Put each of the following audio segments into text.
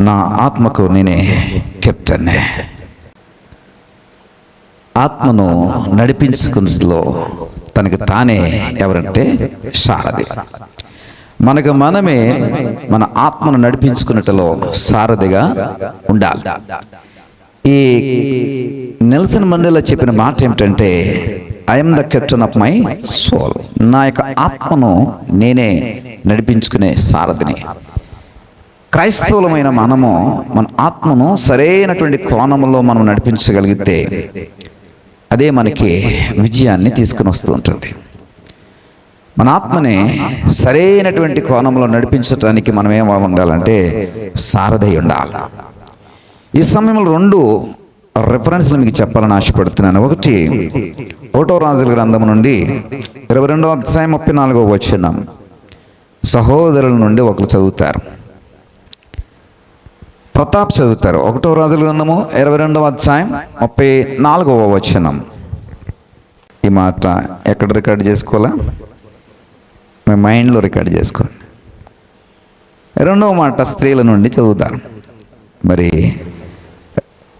నా ఆత్మకు నేనే కెప్టెన్. ఆత్మను నడిపించుకున్నట్లో తనకి తానే ఎవరంటే సారథి. మనకు మనమే మన ఆత్మను నడిపించుకున్నట్లో సారథిగా ఉండాలి. ఈ నెల్సన్ మండేలా చెప్పిన మాట ఏమిటంటే, I'm the captain of my soul. నా యొక్క ఆత్మను నేనే నడిపించుకునే సారథిని. క్రైస్తవులమైన మనము మన ఆత్మను సరైనటువంటి కోణంలో మనం నడిపించగలిగితే అదే మనకి విజయాన్ని తీసుకుని వస్తూ ఉంటుంది. మన ఆత్మని సరైనటువంటి కోణంలో నడిపించడానికి మనం ఏం ఉండాలంటే సారథి ఉండాలి. ఈ సమయంలో 2 రెఫరెన్స్లు మీకు చెప్పాలని ఆశపడుతున్నాను. ఒకటో రాజుల గ్రంథం నుండి 22వ అధ్యాయం 34వ వచనం. సహోదరుల నుండి ఒకరు చదువుతారు, ప్రతాప్ చదువుతారు. ఒకటో రాజుల గ్రంథము 22వ అధ్యాయం 34వ వచనం. ఈ మాట ఎక్కడ రికార్డ్ చేసుకోవాలా? మీ మైండ్లో రికార్డ్ చేసుకోండి. 2వ మాట స్త్రీల నుండి చదువుతారు. మరి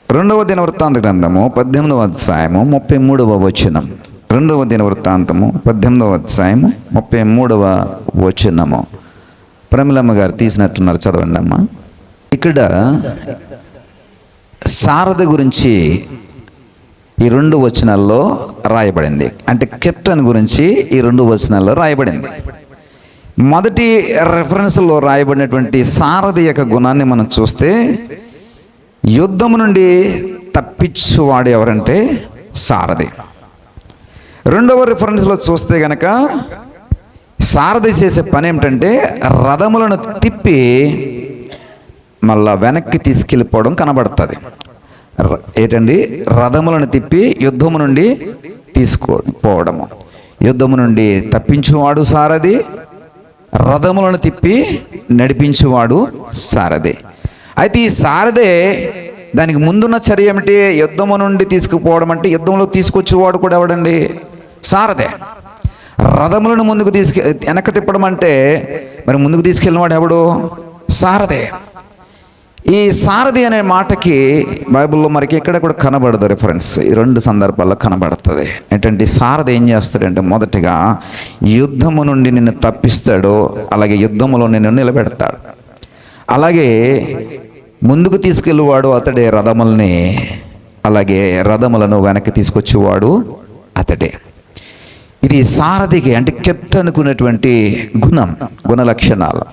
2వ దినవృత్తాంత గ్రంథము 18వ అధ్యాయము 33వ వచనం. 2వ దినవృత్తాంతము 18వ అధ్యాయము 33వ వచనము. ప్రమిలమ్మ గారు తీసినట్టున్నారు, చదవండి అమ్మా. ఇక్కడ సారథి గురించి ఈ 2 వచనాల్లో రాయబడింది. అంటే కెప్టెన్ గురించి ఈ 2 వచనాల్లో రాయబడింది. మొదటి రెఫరెన్స్లో రాయబడినటువంటి సారథి యొక్క గుణాన్ని మనం చూస్తే, యుద్ధము నుండి తప్పించువాడు ఎవరంటే సారథి. 2వ రిఫరెన్స్లో చూస్తే గనక సారథి చేసే పని ఏమిటంటే రథములను తిప్పి మళ్ళా వెనక్కి తీసుకెళ్ళిపోవడం కనబడుతుంది. ఏంటండి? రథములను తిప్పి యుద్ధము నుండి తీసుకుపోవడము. యుద్ధము నుండి తప్పించువాడు సారథి, రథములను తిప్పి నడిపించువాడు సారథి. అయితే ఈ సారథే దానికి ముందున్న చర్య ఏమిటి? యుద్ధము నుండి తీసుకుపోవడం. అంటే యుద్ధంలో తీసుకొచ్చేవాడు కూడా ఎవడండి? సారథే. రథములను ముందుకు వెనక్కి తిప్పడం అంటే మరి ముందుకు తీసుకెళ్ళినవాడు ఎవడు? సారథే. ఈ సారథి అనే మాటకి బైబిల్లో మనకి ఎక్కడ కూడా కనబడదు రిఫరెన్స్. ఈ 2 సందర్భాల్లో కనబడుతుంది. ఏంటంటే సారథి ఏం చేస్తాడంటే, మొదటిగా యుద్ధము నుండి నిన్ను తప్పిస్తాడు, అలాగే యుద్ధములో నిన్ను నిలబెడతాడు. అలాగే ముందుకు తీసుకెళ్ళేవాడు అతడే రథములని, అలాగే రథములను వెనక్కి తీసుకొచ్చేవాడు అతడే. ఇది సారథికి అంటే కెప్టెన్కు ఉన్నటువంటి గుణ లక్షణాలు.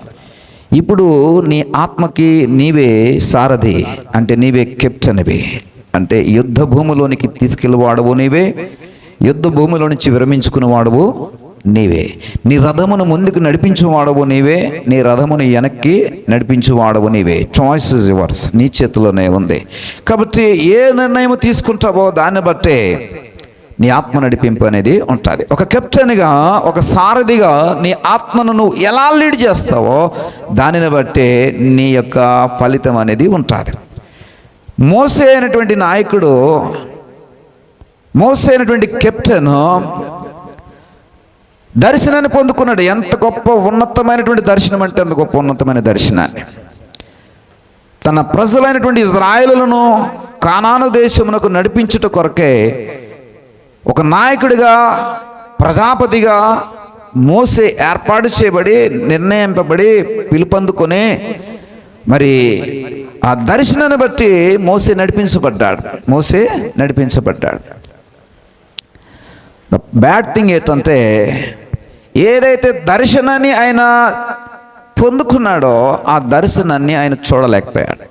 ఇప్పుడు నీ ఆత్మకి నీవే సారథి, అంటే నీవే కెప్టెన్వి. అంటే యుద్ధ భూమిలోనికి తీసుకెళ్ళివాడవు నీవే, యుద్ధ భూమిలో నుంచి విరమించుకునేవాడవు నీవే. నీ రథమును ముందుకు నడిపించేవాడవు నీవే, నీ రథమును వెనక్కి నడిపించేవాడవు నీవే. చాయిస్ ఇస్ యువర్స్, నీ చేతిలోనే ఉంది. కాబట్టి ఏ నిర్ణయం తీసుకుంటావో దాన్ని బట్టే నీ ఆత్మ నడిపింపు అనేది ఉంటుంది. ఒక కెప్టెన్గా, ఒక సారథిగా నీ ఆత్మను నువ్వు ఎలా లీడ్ చేస్తావో దానిని బట్టే నీ యొక్క ఫలితం అనేది ఉంటుంది. మోసే అయినటువంటి నాయకుడు, మోసే అయినటువంటి కెప్టెన్ దర్శనాన్ని పొందుకున్నాడు. ఎంత గొప్ప ఉన్నతమైనటువంటి దర్శనం అంటే అంత గొప్ప ఉన్నతమైన దర్శనాన్ని. తన ప్రజలైనటువంటి ఇజ్రాయేలులను కానాను దేశమునకు నడిపించుట కొరకే ఒక నాయకుడిగా, ప్రజాపతిగా మోసే ఏర్పాటు చేయబడి, నిర్ణయింపబడి, పిలుపొందుకొని మరి ఆ దర్శనాన్ని బట్టి మోసే నడిపించబడ్డాడు. ద బ్యాడ్ థింగ్ ఏంటంటే, ఏదైతే దర్శనాన్ని ఆయన పొందుకున్నాడో ఆ దర్శనాన్ని ఆయన చూడలేకపోయాడు.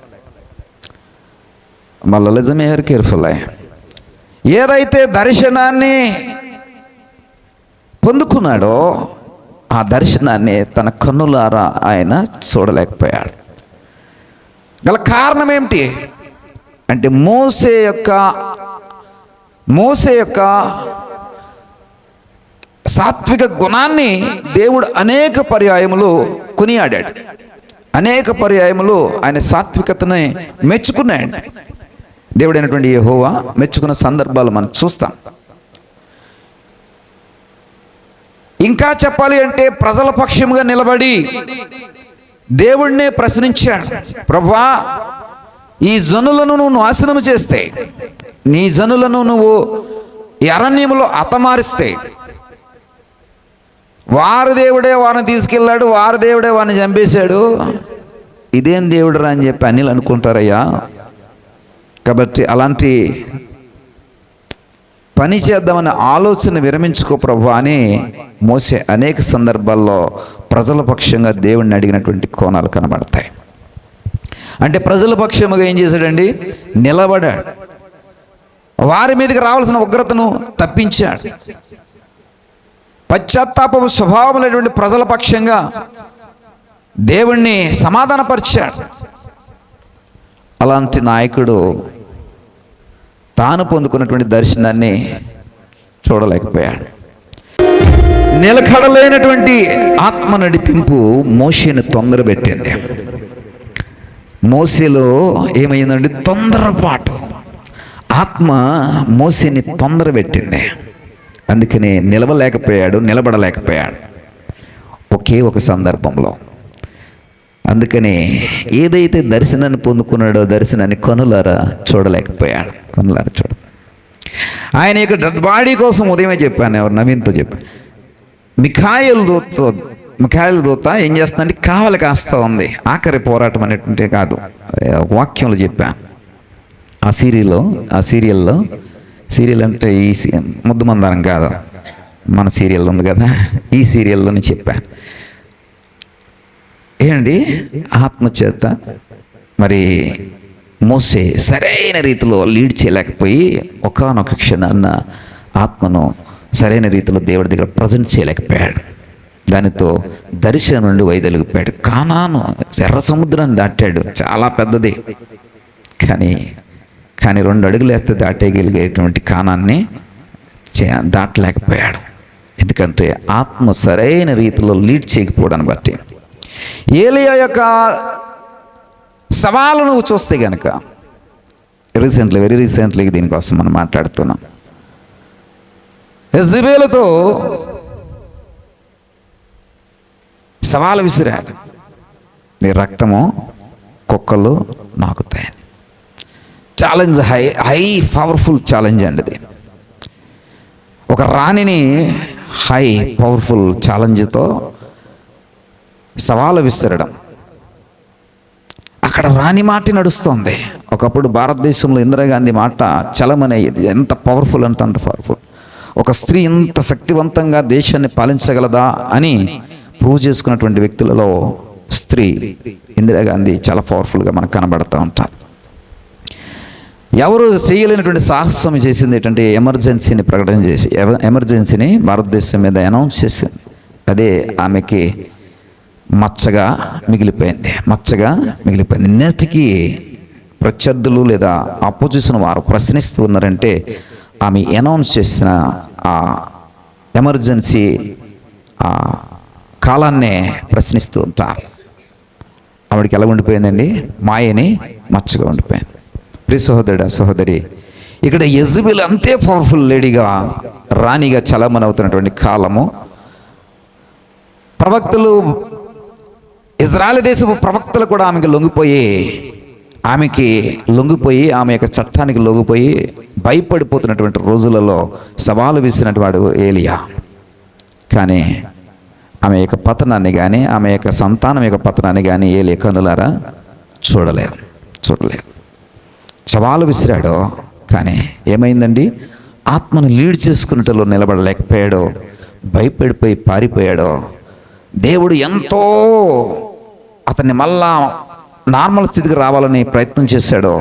మళ్ళీ లిజం ఎవరు కేర్ఫుల్. ఏదైతే దర్శనాన్ని పొందుకున్నాడో ఆ దర్శనాన్ని తన కన్నులారా ఆయన చూడలేకపోయాడు. గల కారణం ఏమిటి అంటే, మోసే యొక్క సాత్విక గుణాన్ని దేవుడు అనేక పర్యాయములు కొనియాడాడు. అనేక పర్యాయములు ఆయన సాత్వికతని మెచ్చుకున్నాడు. దేవుడైనటువంటి యెహోవా మెచ్చుకున్న సందర్భాలు మనం చూస్తాం. ఇంకా చెప్పాలి అంటే, ప్రజల పక్షముగా నిలబడి దేవుణ్ణే ప్రశ్నించాడు, ప్రభువా ఈ జనులను నువ్వు నాశనం చేస్తే, నీ జనులను నువ్వు ఈ అరణ్యములో హతమారిస్తే, వారి దేవుడే వారిని తీసుకెళ్ళాడు, వారి దేవుడే వారిని చంపేశాడు, ఇదేం దేవుడురా అని చెప్పి అన్నిలు అనుకుంటారయ్యా. కాబట్టి అలాంటి పని చేద్దామనే ఆలోచన విరమించుకో ప్రభువా అని మోసే అనేక సందర్భాల్లో ప్రజల పక్షంగా దేవుణ్ణి అడిగినటువంటి కోణాలు కనబడతాయి. అంటే ప్రజల పక్షముగా ఏం చేశాడండి? నిలబడాడు. వారి మీదకి రావాల్సిన ఉగ్రతను తప్పించాడు. పశ్చాత్తాప స్వభావమైనటువంటి ప్రజల పక్షంగా దేవుణ్ణి సమాధానపరిచాడు. అలాంటి నాయకుడు తాను పొందుకున్నటువంటి దర్శనాన్ని చూడలేకపోయాడు. నిలకడలేనటువంటి ఆత్మ నడిపింపు మోషేని తొందరపెట్టింది. మోసేలో ఏమైందండి? తొందరపాటు. ఆత్మ మోసేని తొందరపెట్టింది. అందుకని నిలబడలేకపోయాడు ఒకే ఒక సందర్భంలో. అందుకని ఏదైతే దర్శనాన్ని పొందుకున్నాడో దర్శనాన్ని కనులారా చూడలేకపోయాడు. ఆయన యొక్క డెడ్ బాడీ కోసం ఉదయమే చెప్పాను, ఎవరు నవీన్తో చెప్పాను. మిఖాయిల్ దూత ఏం చేస్తుందంటే కావలి కాస్తా ఉంది. ఆఖరి పోరాటం అనేటువంటి కాదు, వాక్యంలో చెప్పాను. ఆ సీరియల్ అంటే ఈ ముద్దు మందారం కాదు, మన సీరియల్ ఉంది కదా, ఈ సీరియల్లోని చెప్పాను. ఏంటి ఆత్మచేత మరి మోసే సరైన రీతిలో లీడ్ చేయలేకపోయి ఒకానొక క్షణాన్న ఆత్మను సరైన రీతిలో దేవుడి దగ్గర ప్రజెంట్ చేయలేకపోయాడు. దానితో దర్శనం నుండి వైదొలిగిపోయాడు. కానాను ఎర్ర సముద్రాన్ని దాటాడు, చాలా పెద్దది. కానీ 2 అడుగులు వేస్తే దాటేయగలిగేటువంటి కానాన్ని దాటలేకపోయాడు. ఎందుకంటే ఆత్మ సరైన రీతిలో లీడ్ చేయకపోవడాన్ని బట్టి. ఏలియా యొక్క సవాలు నువ్వు చూస్తే కనుక వెరీ రీసెంట్లీ దీనికోసం మనం మాట్లాడుతున్నాం. యెజబెలుతో సవాలు విసిరాడు, నీ రక్తము కుక్కలు నాకుతాయని. ఛాలెంజ్, హై పవర్ఫుల్ ఛాలెంజ్ అండి అది. ఒక రాణిని హై పవర్ఫుల్ ఛాలెంజ్తో సవాలు విసరడం. అక్కడ రాణి మాట నడుస్తోంది. ఒకప్పుడు భారతదేశంలో ఇందిరాగాంధీ మాట చలమనేది. ఎంత పవర్ఫుల్ అంటే అంత పవర్ఫుల్. ఒక స్త్రీ ఇంత శక్తివంతంగా దేశాన్ని పాలించగలదా అని ప్రూవ్ చేసుకున్నటువంటి వ్యక్తులలో స్త్రీ ఇందిరాగాంధీ చాలా పవర్ఫుల్గా మనకు కనబడుతూ ఉంటారు. ఎవరు చేయలేనటువంటి సాహసం చేసింది ఏంటంటే ఎమర్జెన్సీని ప్రకటన చేసి ఎమర్జెన్సీని భారతదేశం మీద అనౌన్స్ చేసింది. అదే ఆమెకి మచ్చగా మిగిలిపోయింది. నేటికి ప్రత్యర్థులు లేదా అపోజిషన్ వారు ప్రశ్నిస్తూ ఉన్నారంటే ఆమె అనౌన్స్ చేసిన ఆ ఎమర్జెన్సీ ఆ కాలాన్నే ప్రశ్నిస్తూ ఉంటారు. ఆవిడకి ఎలా ఉండిపోయిందండి? మాయని మచ్చగా ఉండిపోయింది. ప్రియ సహోదరుడా, సహోదరి, ఇక్కడ యెజబెల్ అంతే పవర్ఫుల్ లేడీగా, రాణిగా చలమనవుతున్నటువంటి కాలము. ప్రవక్తలు, ఇజ్రాయెల్ దేశపు ప్రవక్తలు కూడా ఆమెకి లొంగిపోయి ఆమె యొక్క చట్టానికి లొంగిపోయి భయపడిపోతున్నటువంటి రోజులలో సవాలు విసినటువంటి వాడు ఏలియా. కానీ ఆమె యొక్క పతనాన్ని కానీ ఆమె యొక్క సంతానం యొక్క పతనాన్ని కానీ ఏలియా కనులారా చూడలేదు. సవాలు విసిరాడో కానీ ఏమైందండి? ఆత్మను లీడ్ చేసుకున్నట్లో నిలబడలేకపోయాడో, భయపడిపోయి పారిపోయాడో. దేవుడు ఎంతో అతన్ని మళ్ళా నార్మల్ స్థితికి రావాలని ప్రయత్నం చేశాడో,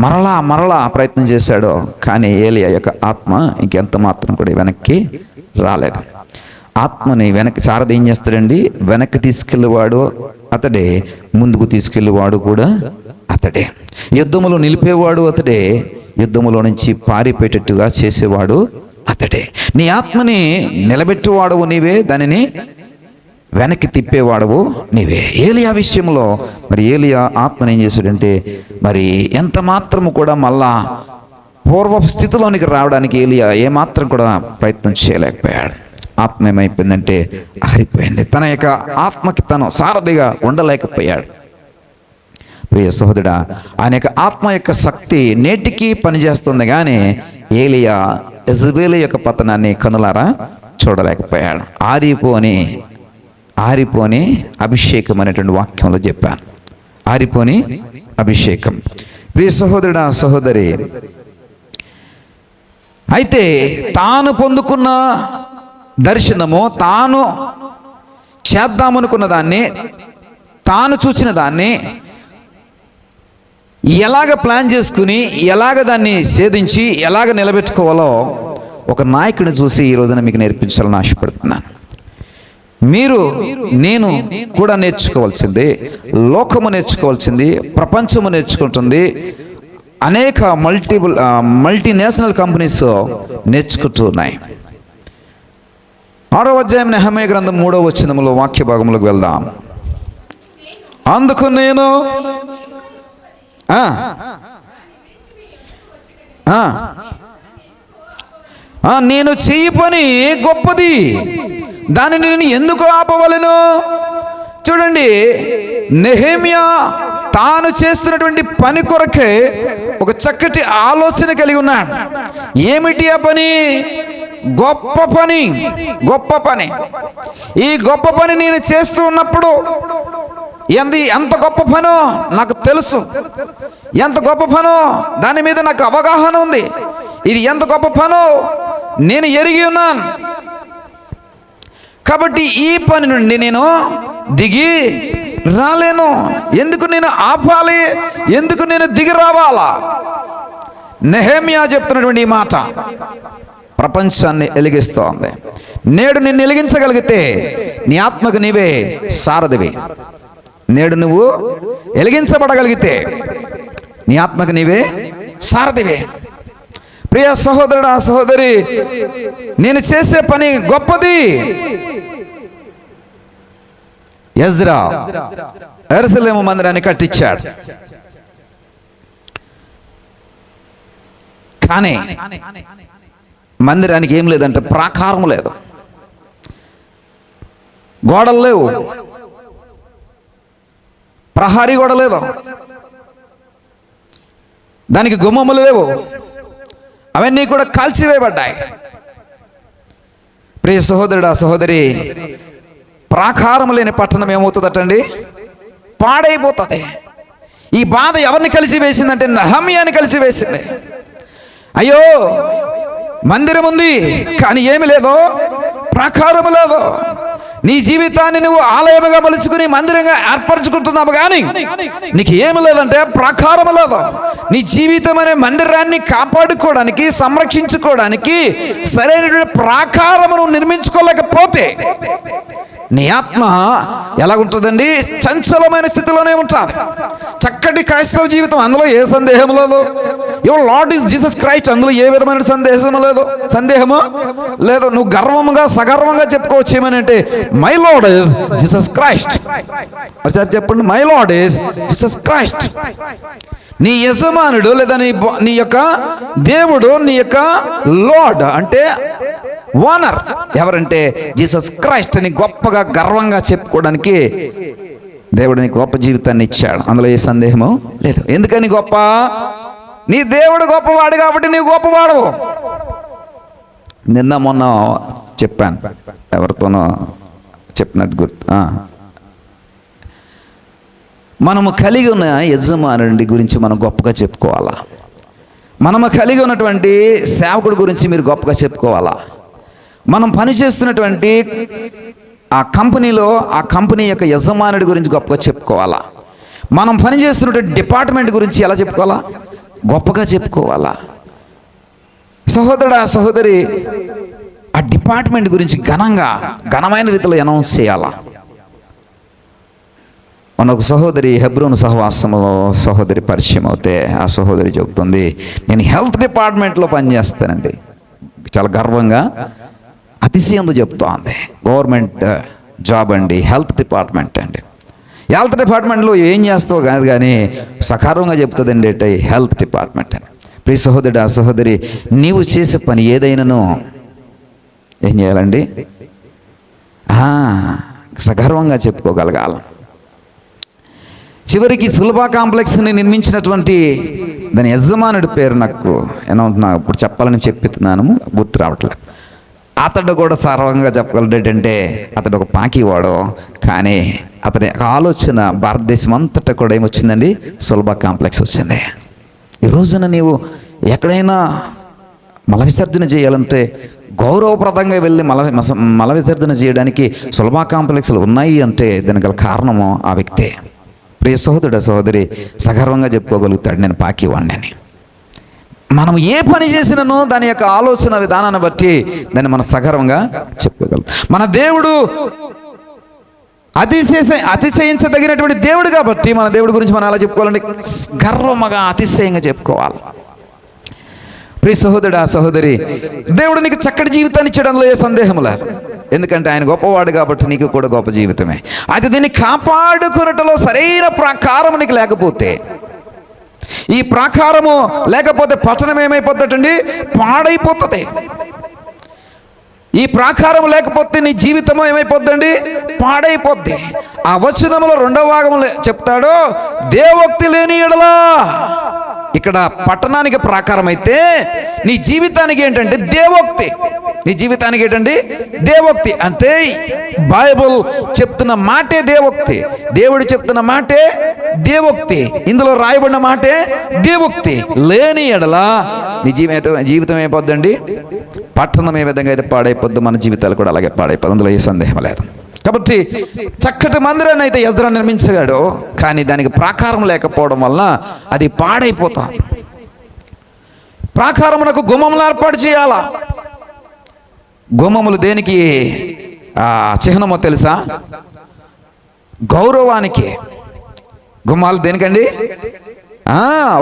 మరలా ప్రయత్నం చేశాడో. కానీ ఏలియా యొక్క ఆత్మ ఇంకెంత మాత్రం కూడా వెనక్కి రాలేదు. ఆత్మని వెనక్కి సారథి ఏం చేస్తాడండి? వెనక్కి తీసుకెళ్ళేవాడు అతడే, ముందుకు తీసుకెళ్ళేవాడు కూడా అతడే. యుద్ధములో నిలిపేవాడు అతడే, యుద్ధములో నుంచి పారిపోయేటట్టుగా చేసేవాడు అతడే. నీ ఆత్మని నిలబెట్టేవాడవు నీవే, దానిని వెనక్కి తిప్పేవాడవు నీవే. ఏలియా విషయంలో మరి ఏలియా ఆత్మని ఏం చేశాడంటే మరి ఎంత మాత్రము కూడా మళ్ళా పూర్వ స్థితిలోనికి రావడానికి ఏలియా ఏమాత్రం కూడా ప్రయత్నం చేయలేకపోయాడు. ఆత్మ ఏమైపోయిందంటే ఆరిపోయింది. తన యొక్క ఆత్మకి తను సారథిగా ఉండలేకపోయాడు. ప్రియ సహోదరుడా, ఆయన యొక్క ఆత్మ యొక్క శక్తి నేటికి పనిచేస్తుంది, కానీ ఏలియా యెజబెలు యొక్క పతనాన్ని కనులారా చూడలేకపోయాడు. ఆరిపోని అభిషేకం అనేటువంటి వాక్యంలో చెప్పాను. ఆరిపోని అభిషేకం. ప్రియ సహోదరుడా, సహోదరి, అయితే తాను పొందుకున్న దర్శనము, తాను చేద్దామనుకున్న దాన్ని, తాను చూసిన దాన్ని ఎలాగ ప్లాన్ చేసుకుని, ఎలాగ దాన్ని సేధించి, ఎలాగ నిలబెట్టుకోవాలో ఒక నాయకుడిని చూసి ఈ రోజున మీకు నేర్పించాలని ఆశపడుతున్నాను. మీరు, నేను కూడా నేర్చుకోవాల్సింది, లోకము నేర్చుకోవాల్సింది, ప్రపంచము నేర్చుకుంటుంది, అనేక మల్టీనేషనల్ కంపెనీస్ నేర్చుకుంటూ ఉన్నాయి. 6వ అధ్యాయం నెహెమ్యా గ్రంథం 3వ వచనములో వాక్య భాగంలోకి వెళ్దాం. అందుకు నేను చెయ్యి పని గొప్పది, దానిని నేను ఎందుకు ఆపవలెను? చూడండి, నెహెమ్యా తాను చేస్తున్నటువంటి పని కొరకే ఒక చక్కటి ఆలోచన కలిగి ఉన్నాడు. ఏమిటి ఆ పని? గొప్ప పని. గొప్ప పని. ఈ గొప్ప పని నేను చేస్తూ ఉన్నప్పుడు ఎంత గొప్ప పనో నాకు తెలుసు. ఎంత గొప్ప పనో దాని మీద నాకు అవగాహన ఉంది. ఇది ఎంత గొప్ప పనో నేను ఎరిగి ఉన్నాను. కాబట్టి ఈ పని నుండి నేను దిగి రాలేను. ఎందుకు నేను ఆపాలి? ఎందుకు నేను దిగి రావాలా? నెహెమ్యా చెప్తున్నటువంటి ఈ మాట ప్రపంచాన్ని వెలిగిస్తోంది. నేడు నిన్ను వెలిగించగలిగితే నీ ఆత్మకు నీవే సారథివి. నేడు నువ్వు వెలిగించబడగలిగితే నీ ఆత్మకు నీవే సారథివే. ప్రియ సహోదరుడా, సహోదరి, నేను చేసే పని గొప్పది. ఎజ్రా యెరూషలేము మందిరాన్ని కట్టించాడు. కానీ మందిరానికి ఏం లేదంటే ప్రాకారం లేదు, గోడలు లేవు, ప్రహారీ గోడ లేదు, దానికి గుమ్మములు లేవు, అవన్నీ కూడా కాల్చివేయబడ్డాయి. ప్రియ సహోదరుడా, సహోదరి, ప్రాకారం లేని పట్టణం ఏమవుతుందటండి? పాడైపోతుంది. ఈ బాధ ఎవరిని కలిసి వేసిందంటే నెహెమ్యాని కలిసి వేసింది. అయ్యో, మందిరం ఉంది కానీ ఏమి లేదు, ప్రాకారము లేదు. నీ జీవితాన్ని నువ్వు ఆలయముగా మలుచుకుని మందిరంగా ఏర్పరచుకుంటున్నావు, కానీ నీకు ఏమి లేదంటే ప్రాకారము లేదు. నీ జీవితం అనే మందిరాన్ని కాపాడుకోవడానికి, సంరక్షించుకోవడానికి సరైనటువంటి ప్రాకారమును నిర్మించుకోలేకపోతే నీ ఆత్మ ఎలా ఉంటుందండి? చంచలమైన స్థితిలోనే ఉంటుంది. చక్కటి క్రైస్తవ జీవితం, అందులో ఏ సందేహం లేదు. Your lord is Jesus Christ, అందులో ఏ విధమైన సందేహము లేదు. నువ్వు గర్వంగా సగర్వంగా చెప్పుకోవచ్చు. ఏమనంటే my lord is Jesus Christ. ఒకసారి చెప్పండి, my lord is Jesus Christ. నీ యజమానుడు లేదా నీ యొక్క దేవుడు, నీ యొక్క లార్డ్ అంటే ఓనర్ ఎవరంటే జీసస్ క్రైస్ట్ అని గొప్పగా గర్వంగా చెప్పుకోవడానికి దేవుడు నీకు గొప్ప జీవితాన్ని ఇచ్చాడు. అందులో ఏ సందేహము లేదు. ఎందుకని గొప్ప? నీ దేవుడు గొప్పవాడు కాబట్టి నీవు గొప్పవాడు. నిన్న మొన్న చెప్పాను, ఎవరితోనో చెప్పినట్టు గుర్తు. మనము కలిగి ఉన్న యజమానుడి గురించి మనం గొప్పగా చెప్పుకోవాలా. మనము కలిగి ఉన్నటువంటి సేవకుడి గురించి మీరు గొప్పగా చెప్పుకోవాలా. మనం పనిచేస్తున్నటువంటి ఆ కంపెనీలో ఆ కంపెనీ యొక్క యజమానుడి గురించి గొప్పగా చెప్పుకోవాలా. మనం పనిచేస్తున్నటువంటి డిపార్ట్మెంట్ గురించి ఎలా చెప్పుకోవాలా? గొప్పగా చెప్పుకోవాలా. సహోదరుడా, సహోదరి, ఆ డిపార్ట్మెంట్ గురించి ఘనమైన రీతిలో అనౌన్స్ చేయాలా. మన ఒక సహోదరి హెబ్రోను సహవాసంలో సహోదరి పరిచయం అవుతే ఆ సహోదరి చెబుతుంది, నేను హెల్త్ డిపార్ట్మెంట్లో పనిచేస్తానండి. చాలా గర్వంగా అతిశయంతో చెప్తోంది. గవర్నమెంట్ జాబ్ అండి, హెల్త్ డిపార్ట్మెంట్ అండి. హెల్త్ డిపార్ట్మెంట్లో ఏం చేస్తావు కాదు, కానీ సకారంగా చెప్తుందండి అంటే హెల్త్ డిపార్ట్మెంట్ అని. ప్రియ సహోదరుడు, ఆ సహోదరి, నీవు చేసే పని ఏదైనాను ఏం చేయాలండి? సగర్వంగా చెప్పుకోగలగాలి. చివరికి సులభ కాంప్లెక్స్ని నిర్మించినటువంటి దాని యజమానుడి పేరు నాకు ఏమవుతున్నా ఇప్పుడు చెప్పాలని చెప్తున్నాను, గుర్తు రావట్లేదు. అతడు కూడా సర్వంగా చెప్పగలడేటంటే అతడు ఒక పాకివాడు, కానీ అతని ఆలోచన భారతదేశం అంతటా కూడా ఏమొచ్చిందండి, సులభ కాంప్లెక్స్ వచ్చింది. ఈ రోజున నీవు ఎక్కడైనా మల విసర్జన చేయాలంటే గౌరవప్రదంగా వెళ్ళి మల విసర్జన చేయడానికి సులభ కాంప్లెక్స్లు ఉన్నాయి అంటే దానికి గల కారణము ఆ వ్యక్తే. ప్రియ సహోదరుడు సహోదరి సగర్వంగా చెప్పుకోగలుగుతాడు, నేను పాకివాడిని అని. మనం ఏ పని చేసినానో దాని యొక్క ఆలోచన విధానాన్ని బట్టి దాన్ని మనం సగర్వంగా చెప్పుకోగలం. మన దేవుడు అతిశయించదగినటువంటి దేవుడు కాబట్టి మన దేవుడి గురించి మనం ఎలా చెప్పుకోవాలంటే గర్వముగా అతిశయంగా చెప్పుకోవాలి. ప్రియ సహోదరుడు సహోదరి, దేవుడు నీకు చక్కటి జీవితాన్ని ఇచ్చడంలో ఏ సందేహం లేదు. ఎందుకంటే ఆయన గొప్పవాడు కాబట్టి నీకు కూడా గొప్ప జీవితమే. అయితే దీన్ని కాపాడుకున్నట్లో సరైన ప్రాకారం నీకు లేకపోతే, ఈ ప్రాకారము లేకపోతే పట్టణం ఏమైపోతుందండి, పాడైపోతుంది. ఈ ప్రాకారం లేకపోతే నీ జీవితము ఏమైపోద్దండి, పాడైపోద్ది. ఆ వచనములో 2వ భాగంలో చెప్తాడు, దేవోక్తి లేని ఎడలా. ఇక్కడ పట్టణానికి ప్రాకారం అయితే నీ జీవితానికి ఏంటంటే దేవోక్తి. నీ జీవితానికి ఏంటండి, దేవోక్తి. అంటే బైబుల్ చెప్తున్న మాటే దేవోక్తి, దేవుడు చెప్తున్న మాటే దేవోక్తి, ఇందులో రాయబడిన మాటే దేవోక్తి. లేని ఎడలా నీ జీవితం అయిపోద్దండి, పట్టణం ఏ విధంగా అయితే పాడైపోద్దు మన జీవితాలు కూడా అలాగే పాడైపోద్ది, అందులో ఏ సందేహం లేదు. కాబట్టి చక్కటి మందిరాన్ని అయితే ఎజ్రా నిర్మించగాడు, కానీ దానికి ప్రాకారం లేకపోవడం వలన అది పాడైపోతాం. ప్రాకారమునకు గుమ్మములు ఏర్పాటు చేయాలా. గుమ్మములు దేనికి చిహ్నమో తెలుసా? గౌరవానికి. గుమ్మాలు దేనికండి?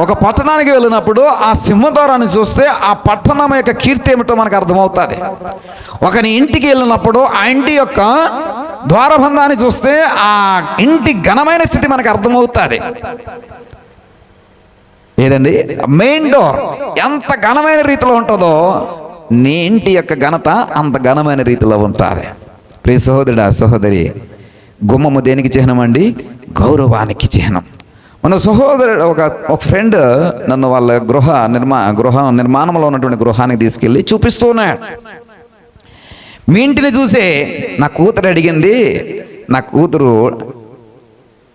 ఒక పట్టణానికి వెళ్ళినప్పుడు ఆ సింహద్వారాన్ని చూస్తే ఆ పట్టణం యొక్క కీర్తి ఏమిటో మనకు అర్థమవుతుంది. ఒకని ఇంటికి వెళ్ళినప్పుడు ఆ ఇంటి యొక్క ద్వారబంధాన్ని చూస్తే ఆ ఇంటి ఘనమైన స్థితి మనకు అర్థమవుతుంది. ఏదండి, మెయిన్ డోర్ ఎంత ఘనమైన రీతిలో ఉంటుందో నీ ఇంటి యొక్క ఘనత అంత ఘనమైన రీతిలో ఉంటుంది. ప్రియ సహోదరుడా సహోదరి, గుమ్మము దేనికి చిహ్నం అండి? గౌరవానికి చిహ్నం. మన సహోదరుడు ఒక ఫ్రెండ్ నన్ను వాళ్ళ గృహ నిర్మాణంలో ఉన్నటువంటి గృహానికి తీసుకెళ్ళి చూపిస్తూ ఉన్నాడు. మీ ఇంటిని చూసే నా కూతురు అడిగింది, నా కూతురు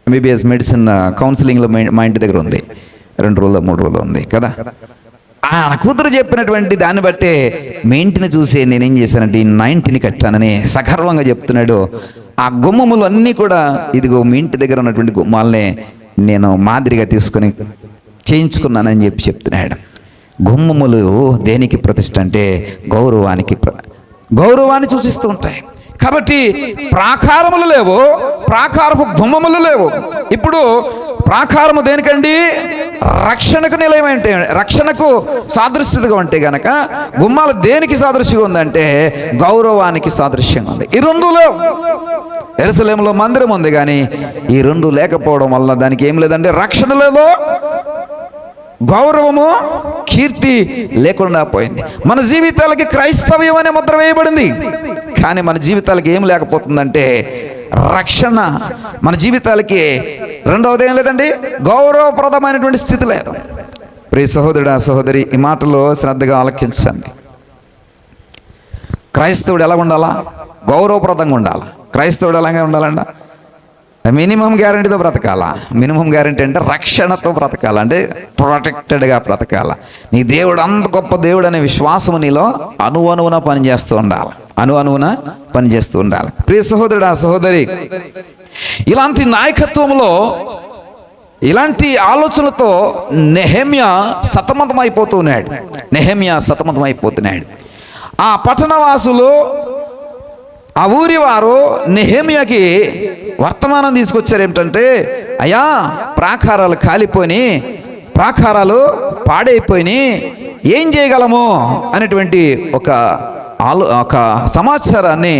MBBS మెడిసిన్ కౌన్సిలింగ్లో మా ఇంటి దగ్గర ఉంది, 2 రోజులు 3 రోజులు ఉంది కదా. నా కూతురు చెప్పినటువంటి దాన్ని బట్టే మీ ఇంటిని చూసి నేనేం చేశానంటే నా ఇంటిని కట్టానని సగర్వంగా చెప్తున్నాడు. ఆ గుమ్మములు అన్నీ కూడా ఇదిగో మీ ఇంటి దగ్గర ఉన్నటువంటి గుమ్మాలనే నేను మాదిరిగా తీసుకొని చేయించుకున్నానని చెప్తున్నాడు. గుమ్మములు దేనికి ప్రతిష్ఠ అంటే గౌరవాన్ని సూచిస్తూ ఉంటాయి. కాబట్టి ప్రాకారములు లేవు, ప్రాకారపు గుమ్మములు లేవు. ఇప్పుడు ప్రాకారము దేనికండి? రక్షణకు నిలయమంటే, రక్షణకు సాదృశ్యతగా ఉంటే గనక గుమ్మాలు దేనికి సాదృశ్యంగా ఉందంటే గౌరవానికి సాదృశ్యంగా ఉంది. ఈ 2 లేవు. యెరూషలేములో మందిరం ఉంది, కానీ ఈ 2 లేకపోవడం వల్ల దానికి ఏం లేదంటే రక్షణ లేదు, గౌరవము కీర్తి లేకుండా పోయింది. మన జీవితాలకి క్రైస్తవ్యం అనే ముద్ర వేయబడింది, కానీ మన జీవితాలకి ఏం లేకపోతుందంటే రక్షణ. మన జీవితాలకి రెండవది ఏం లేదండి, గౌరవప్రదమైనటువంటి స్థితి లేదు. ప్రియ సహోదరుడా సహోదరి, ఈ మాటలో శ్రద్ధగా ఆలకించండి. క్రైస్తవుడు ఎలా ఉండాలా? గౌరవప్రదంగా ఉండాలి. క్రైస్తవుడు ఎలాగే ఉండాలంట? మినిమం గ్యారంటీతో బ్రతకాల. మినిమం గ్యారంటీ అంటే రక్షణతో బ్రతకాల, అంటే ప్రొటెక్టెడ్గా బ్రతకాల. నీ దేవుడు అంత గొప్ప దేవుడు అనే విశ్వాసం నీలో అణువణువున పనిచేస్తూ ఉండాలి. ప్రియ సహోదరుడు సహోదరి, ఇలాంటి నాయకత్వంలో ఇలాంటి ఆలోచనలతో నెహెమ్యా సతమతమైపోతున్నాడు. ఆ పట్టణవాసులు, ఆ ఊరి వారు నెహెమ్యాకి వర్తమానం తీసుకొచ్చారు. ఏమిటంటే, అయ్యా ప్రాకారాలు కాలిపోయి, ప్రాకారాలు పాడైపోయి, ఏం చేయగలము అనేటువంటి ఒక సమాచారాన్ని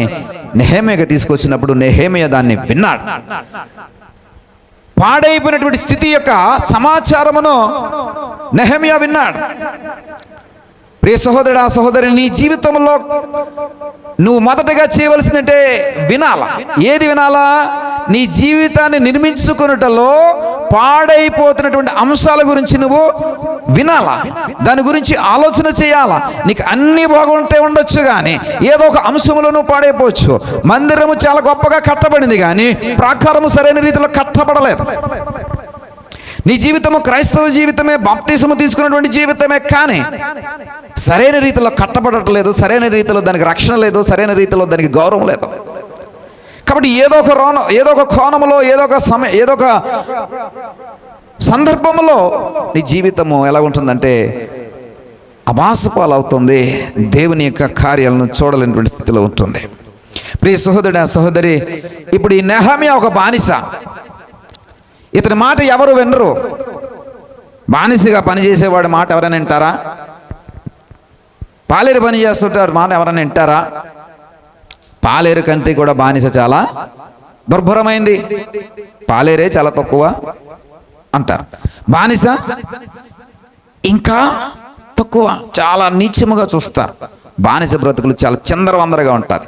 నెహెమ్యాకి తీసుకొచ్చినప్పుడు నెహెమ్యా దాన్ని విన్నాడు. పాడైపోయినటువంటి స్థితి యొక్క సమాచారమును నెహెమ్యా విన్నాడు. ప్రియ సహోదరుడా సహోదరి, నీ జీవితంలో నువ్వు మొదటగా చేయవలసిందంటే వినాలా. ఏది వినాలా? నీ జీవితాన్ని నిర్మించుకున్నటలో పాడైపోతున్నటువంటి అంశాల గురించి నువ్వు వినాలా, దాని గురించి ఆలోచన చేయాలా. నీకు అన్ని బాగుంటే ఉండొచ్చు, కానీ ఏదో ఒక అంశంలో నువ్వు పాడైపోవచ్చు. మందిరము చాలా గొప్పగా కట్టబడింది, కానీ ప్రాకారము సరైన రీతిలో కట్టబడలేదు. నీ జీవితము క్రైస్తవ జీవితమే, బాప్తిసము తీసుకున్నటువంటి జీవితమే, కానీ సరైన రీతిలో కట్టబడట్లేదు, సరైన రీతిలో దానికి రక్షణ లేదు, సరైన రీతిలో దానికి గౌరవం లేదు. కాబట్టి ఏదో ఒక కోణంలో, ఏదో ఒక సందర్భంలో నీ జీవితము ఎలా ఉంటుందంటే అభాసపాలవుతుంది, దేవుని యొక్క కార్యాలను చూడలేనటువంటి స్థితిలో ఉంటుంది. ప్రియ సహోదరుడా, సహోదరి, ఇప్పుడు ఈ నెహమ్యా ఒక బానిస. ఇతని మాట ఎవరు వినరు. బానిసగా పనిచేసేవాడి మాట ఎవరైనా వింటారా? పాలేరు పని చేస్తుంటాడు మాట ఎవరైనా వింటారా? పాలేరు కంటే కూడా బానిస చాలా దుర్భరమైంది, పాలేరే చాలా తక్కువ అంటారు. బానిస ఇంకా తక్కువ, చాలా నీచముగా చూస్తారు. బానిస బ్రతుకులు చాలా చిందరవందరగా ఉంటారు.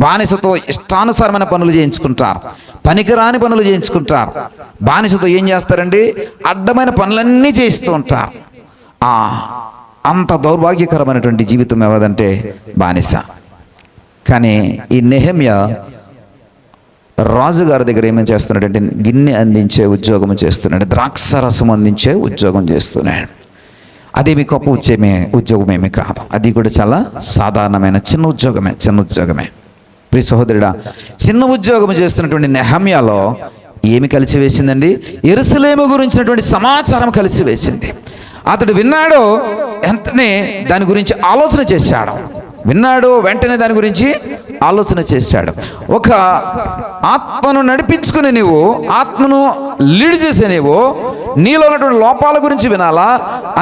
బానిసతో ఇష్టానుసారమైన పనులు చేయించుకుంటారు, పనికిరాని పనులు చేయించుకుంటారు. బానిసతో ఏం చేస్తారండి? అడ్డమైన పనులన్నీ చేయిస్తూ ఉంటారు. అంత దౌర్భాగ్యకరమైనటువంటి జీవితం ఎవరిదంటే బానిస. కానీ ఈ నెహమ్యా రాజుగారి దగ్గర ఏమేమి చేస్తున్నాడంటే గిన్నె అందించే ఉద్యోగం చేస్తున్నాడు, ద్రాక్షరసం అందించే ఉద్యోగం చేస్తున్నాడు. అదేమి గొప్ప ఉద్యోగమేమి కాదు, అది కూడా చాలా సాధారణమైన చిన్న ఉద్యోగమే. ప్రియ సహోదరుడా, చిన్న ఉద్యోగం చేస్తున్నటువంటి నెహమ్యాలో ఏమి కలిసి వేసిందండి? యెరూషలేము గురించినటువంటి సమాచారం కలిసి వేసింది. అతడు విన్నాడు, వెంటనే దాని గురించి ఆలోచన చేశాడు. వెంటనే దాని గురించి ఆలోచన చేశాడు. ఒక ఆత్మను నడిపించుకుని నీవు, ఆత్మను లీడ్ చేసే నీవు నీలో ఉన్నటువంటి లోపాల గురించి వినాలా,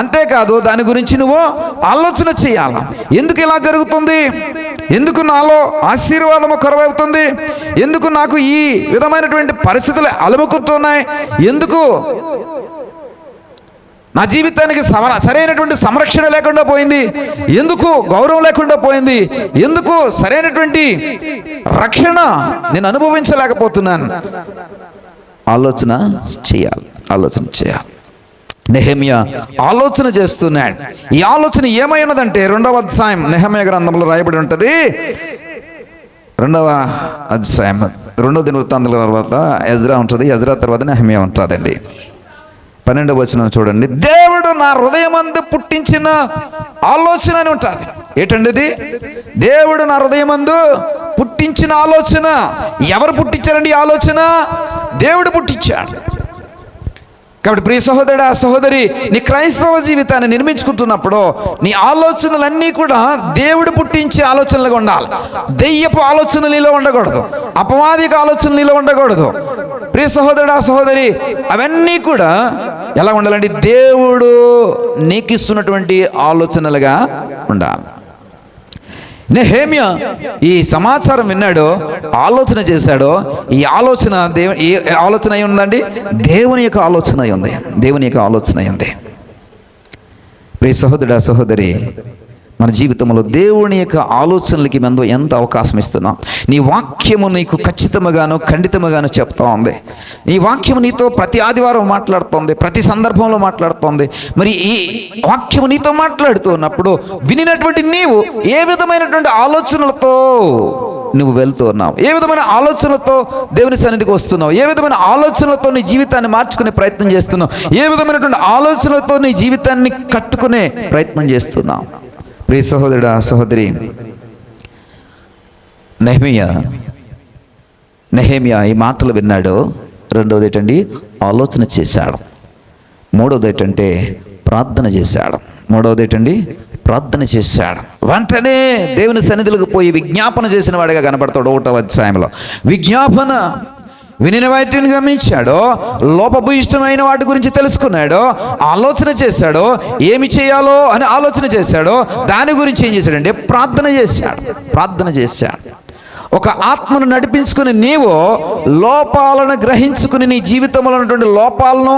అంతేకాదు దాని గురించి నువ్వు ఆలోచన చేయాలా. ఎందుకు ఇలా జరుగుతుంది? ఎందుకు నాలో ఆశీర్వాదము కరువవుతుంది? ఎందుకు నాకు ఈ విధమైనటువంటి పరిస్థితులు అలుముకుంటున్నాయి? ఎందుకు నా జీవితానికి సరైనటువంటి సంరక్షణ లేకుండా పోయింది? ఎందుకు గౌరవం లేకుండా పోయింది? ఎందుకు సరైనటువంటి రక్షణ నేను అనుభవించలేకపోతున్నాను? ఆలోచన చేయాలి. నెహమ్యా ఆలోచన చేస్తున్నాడు. ఈ ఆలోచన ఏమై ఉన్నదంటే 2వ అధ్యాయం నెహమ్యా గ్రంథంలో రాయబడి ఉంటుంది. 2వ అధ్యాయం 2వ దినవృత్తాంతాల తర్వాత ఎజ్రా ఉంటుంది, ఎజ్రా తర్వాత నెహమ్యా ఉంటుందండి. 12వ వచనం చూడండి. దేవుడు నా హృదయమందు పుట్టించిన ఆలోచన అని ఉంటుంది. ఏంటండి ఇది? దేవుడు నా హృదయమందు పుట్టించిన ఆలోచన. ఎవరు పుట్టించారండి ఈ ఆలోచన? దేవుడు పుట్టించాడు. కాబట్టి ప్రియ సహోదరుడా, సహోదరి, నీ క్రైస్తవ జీవితాన్ని నిర్మించుకుంటున్నప్పుడు నీ ఆలోచనలన్నీ కూడా దేవుడు పుట్టించే ఆలోచనలుగా ఉండాలి. దెయ్యపు ఆలోచనలు నీలో ఉండకూడదు, అపవాదిక ఆలోచనలు నీలో ఉండకూడదు. ప్రియ సహోదరుడా, సహోదరి, అవన్నీ కూడా ఎలా ఉండాలండి? దేవుడు నీకు ఇస్తున్నటువంటి ఆలోచనలుగా ఉండాలి. నెహమ్యా ఈ సమాచారం విన్నాడు, ఆలోచన చేశాడు. ఈ ఆలోచన ఏ ఆలోచన అయి ఉందండి? దేవుని యొక్క ఆలోచన అయి ఉంది. ప్రియ సహోదరుడా, సహోదరి, మన జీవితంలో దేవుని యొక్క ఆలోచనలకి మనం ఎంత అవకాశం ఇస్తున్నాం? నీ వాక్యము నీకు ఖచ్చితంగాను ఖండితముగాను చెప్తా ఉంది. నీ వాక్యము నీతో ప్రతి ఆదివారం మాట్లాడుతోంది, ప్రతి సందర్భంలో మాట్లాడుతోంది. మరి ఈ వాక్యము నీతో మాట్లాడుతూ ఉన్నప్పుడు వినినటువంటి నీవు ఏ విధమైనటువంటి ఆలోచనలతో నువ్వు వెళ్తూ ఉన్నావు? ఏ విధమైన ఆలోచనలతో దేవుని సన్నిధికి వస్తున్నావు? ఏ విధమైన ఆలోచనలతో నీ జీవితాన్ని మార్చుకునే ప్రయత్నం చేస్తున్నావు? ఏ విధమైనటువంటి ఆలోచనలతో నీ జీవితాన్ని కట్టుకునే ప్రయత్నం చేస్తున్నావు? ప్రియ సహోదరుడా, సహోదరి, నెహమ్యా ఈ మాటలు విన్నాడు. 2వది ఏంటండి? ఆలోచన చేశాడు. 3వది ఏంటంటే ప్రార్థన చేశాడు. వెంటనే దేవుని సన్నిధిలోకి పోయి విజ్ఞాపన చేసిన వాడిగా కనబడతాడు. 1వ అధ్యాయంలో విజ్ఞాపన వినిన వాటిని గమనించాడు, లోపభూయిష్టమైన వాటి గురించి తెలుసుకున్నాడు, ఆలోచన చేశాడు, ఏమి చేయాలో అని ఆలోచన చేశాడు. దాని గురించి ఏం చేశాడంటే ప్రార్థన చేశాడు. ఒక ఆత్మను నడిపించుకుని నీవు లోపాలను గ్రహించుకుని నీ జీవితంలో ఉన్నటువంటి లోపాలను,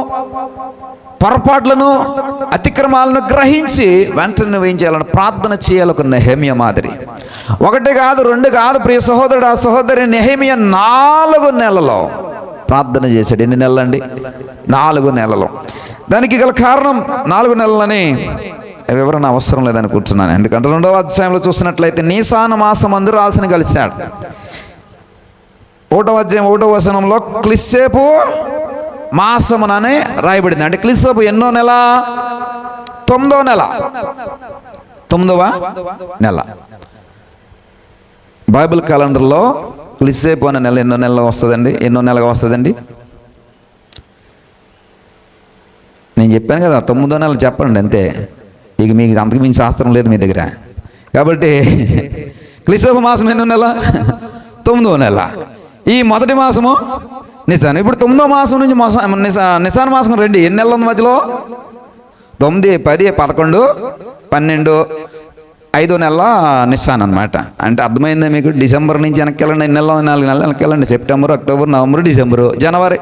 పొరపాట్లను, అతిక్రమాలను గ్రహించి వెంటనే నువ్వేం చేయాలని ప్రార్థన చేయాలి. ఒక నెహమ్యా మాదిరి ఒకటి కాదు, రెండు కాదు ప్రియ సహోదరుడు ఆ సహోదరి, నెహెమియా 4 నెలలో ప్రార్థన చేశాడు. ఎన్ని నెలలు అండి? 4 నెలలు. దానికి గల కారణం 4 నెలలని వివరణ అవసరం లేదని కూర్చున్నాను. ఎందుకంటే 2వ అధ్యాయంలో చూసినట్లయితే నీసాను మాసమందు రాజుని కలిశాడు. 1వ అధ్యాయం 1వ వచనంలో క్లిస్సేపు మాసముననే రాయబడింది. అంటే క్లిస్సేపు ఎన్నో నెల? 9వ నెల. 9వ నెల. బైబిల్ క్యాలెండర్లో క్లిస్సేపు అనే నెల ఎన్నో నెలగా వస్తుందండి? ఎన్నో నెలగా వస్తుందండి? నేను చెప్పాను కదా 9వ నెల చెప్పండి అంతే. ఇక మీకు అంతకు మించి శాస్త్రం లేదు మీ దగ్గర. కాబట్టి క్లిస్సేపు మాసం ఎన్నో నెల? 9వ నెల. ఈ మొదటి మాసము నిసాన్. ఇప్పుడు 9వ మాసం నుంచి నిసాన్ మాసం రండి. ఎన్ని నెలలు ఉంది మధ్యలో? 9, 10, 11, 12, 5వ నెల నిసాన్ అనమాట. అంటే అర్థమైందా మీకు? డిసెంబర్ నుంచి వెనక్కి వెళ్ళండి. ఎన్ని నెలలు? 4 నెలలు వెనక్కి వెళ్ళండి. సెప్టెంబర్, అక్టోబర్, నవంబర్, డిసెంబరు, జనవరి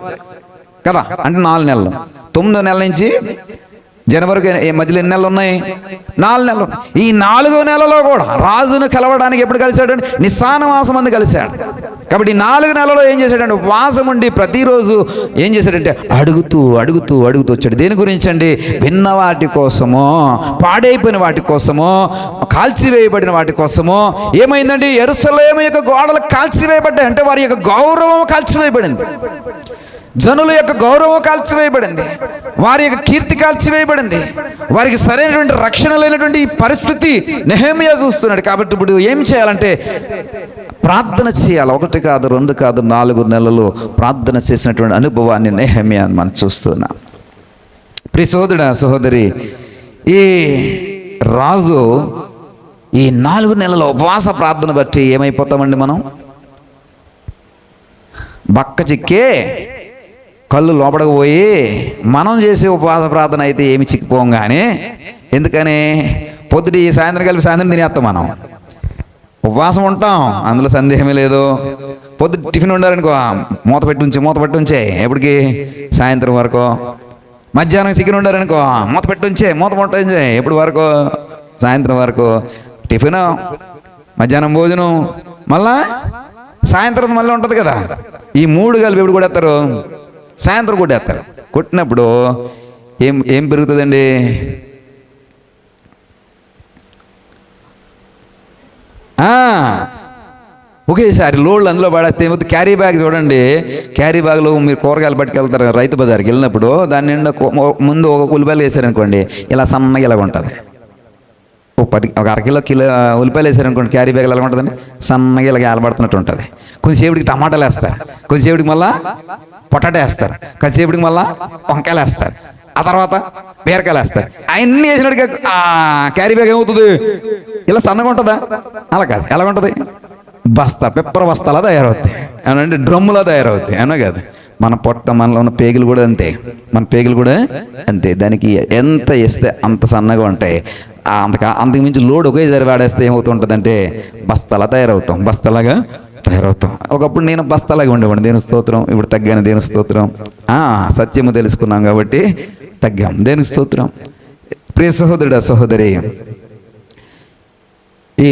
కదా, అంటే 4 నెలలు. 9వ నెల నుంచి జనవరికి మధ్యలో ఎన్ని నెలలు ఉన్నాయి? 4 నెలలు. ఈ 4వ నెలలో కూడా రాజును కలవడానికి ఎప్పుడు కలిశాడు? నిసాన మాసం అందు కలిశాడు. కాబట్టి 4 నెలలో ఏం చేశాడంటే ఉపవాసం ఉండి ప్రతిరోజు ఏం చేశాడంటే అడుగుతూ అడుగుతూ అడుగుతూ వచ్చాడు. దేని గురించి అండి? విన్న వాటి కోసమో, పాడైపోయిన వాటి కోసమో, కాల్చివేయబడిన వాటి కోసమో. ఏమైందండి? యెరూషలేము యొక్క గోడలు కాల్చివేయబడ్డాయి. అంటే వారి యొక్క గౌరవం కాల్చివేయబడింది. జనుల యొక్క గౌరవం కాల్చివేయబడింది. వారి యొక్క కీర్తి కాల్చివేయబడింది. వారికి సరైనటువంటి రక్షణ లేనటువంటి ఈ పరిస్థితి నెహెమియా చూస్తున్నాడు. కాబట్టి ఇప్పుడు ఏం చేయాలంటే ప్రార్థన చేయాలి. 1 కాదు, 2 కాదు, 4 నెలలు ప్రార్థన చేసినటువంటి అనుభవాన్ని నెహెమియా మనం చూస్తున్నాం. ప్రియ సహోదరుడా సహోదరి, ఈ రాజు ఈ 4 నెలల ఉపవాస ప్రార్థన బట్టి ఏమైపోతామండి? మనం బక్క చిక్కే కళ్ళు లోపలికి పోయి మనం చేసే ఉపవాస ప్రార్థన అయితే ఏమి చిక్కిపోం. కానీ ఎందుకని? పొద్దుటి సాయంత్రం కలిపి సాయంత్రం తినేస్తాం. మనం ఉపవాసం ఉంటాం, అందులో సందేహమే లేదు. పొద్దు టిఫిన్ ఉండాలనుకో, మూత పెట్టి ఉంచే ఎప్పటికి? సాయంత్రం వరకు. మధ్యాహ్నం చికెన్ ఉండాలనుకో, మూత పెట్టి ఉంచే ఎప్పటి వరకు? సాయంత్రం వరకు. టిఫిన్, మధ్యాహ్నం భోజనం, మళ్ళా సాయంత్రం మళ్ళీ ఉంటుంది కదా. ఈ 3 కలిపి ఎప్పుడు కొడేస్తారు? సాయంత్రం కొట్టేస్తారు. కొట్టినప్పుడు ఏం పెరుగుతుందండి? ఒకేసారి లోడ్లు అందులో పడేస్తే క్యారీ బ్యాగ్ చూడండి. క్యారీ బ్యాగ్లో మీరు కూరగాయలు పట్టుకెళ్తారు రైతు బజార్కి వెళ్ళినప్పుడు, దాని నిండా ముందు ఒక ఉల్లిపాయలు వేసారనుకోండి, ఇలా సన్నగా ఇలాగ ఉంటుంది. ఒక అరకిలో ఉల్లిపాయలు వేసారనుకోండి, క్యారీ బ్యాగ్ ఎలా ఉంటుందండి? సన్నగా ఇలాగ ఏలబడుతున్నట్టు ఉంటుంది. కొద్దిసేపటికి టమాటాలు వేస్తారు, కొద్దిసేపటికి మళ్ళా పొటాటో వేస్తారు, కొద్దిసేపటికి మళ్ళా వంకాయలు వేస్తారు, ఆ తర్వాత బీరకాయలు వేస్తారు. అవన్నీ వేసినట్టుగా క్యారీ బ్యాగ్ ఏమవుతుంది? ఇలా సన్నగా ఉంటుందా? అలా కాదు. ఎలా ఉంటుంది? పెప్పర బస్తాలా తయారవుతాయి, ఏమంటే డ్రమ్ములా తయారవుతాయి. అవునా కాదు? మన పొట్ట, మనలో ఉన్న పేగులు కూడా అంతే. మన పేగులు కూడా అంతే. దానికి ఎంత వేస్తే అంత సన్నగా ఉంటాయి. అంతకు మించి లోడ్ ఒకేసారి వాడేస్తే ఏమవుతుంటుందంటే బస్తాలా బస్తాలాగా తయారవుతాం. ఒకప్పుడు నేను బస్తాలాగా ఉండేవాడిని. దేని స్తోత్రం. ఇప్పుడు తగ్గాను. దేని స్తోత్రం. సత్యము తెలుసుకున్నాం కాబట్టి తగ్గాం. దేని స్తోత్రం. ప్రియ సహోదరుడా సహోదరి, ఈ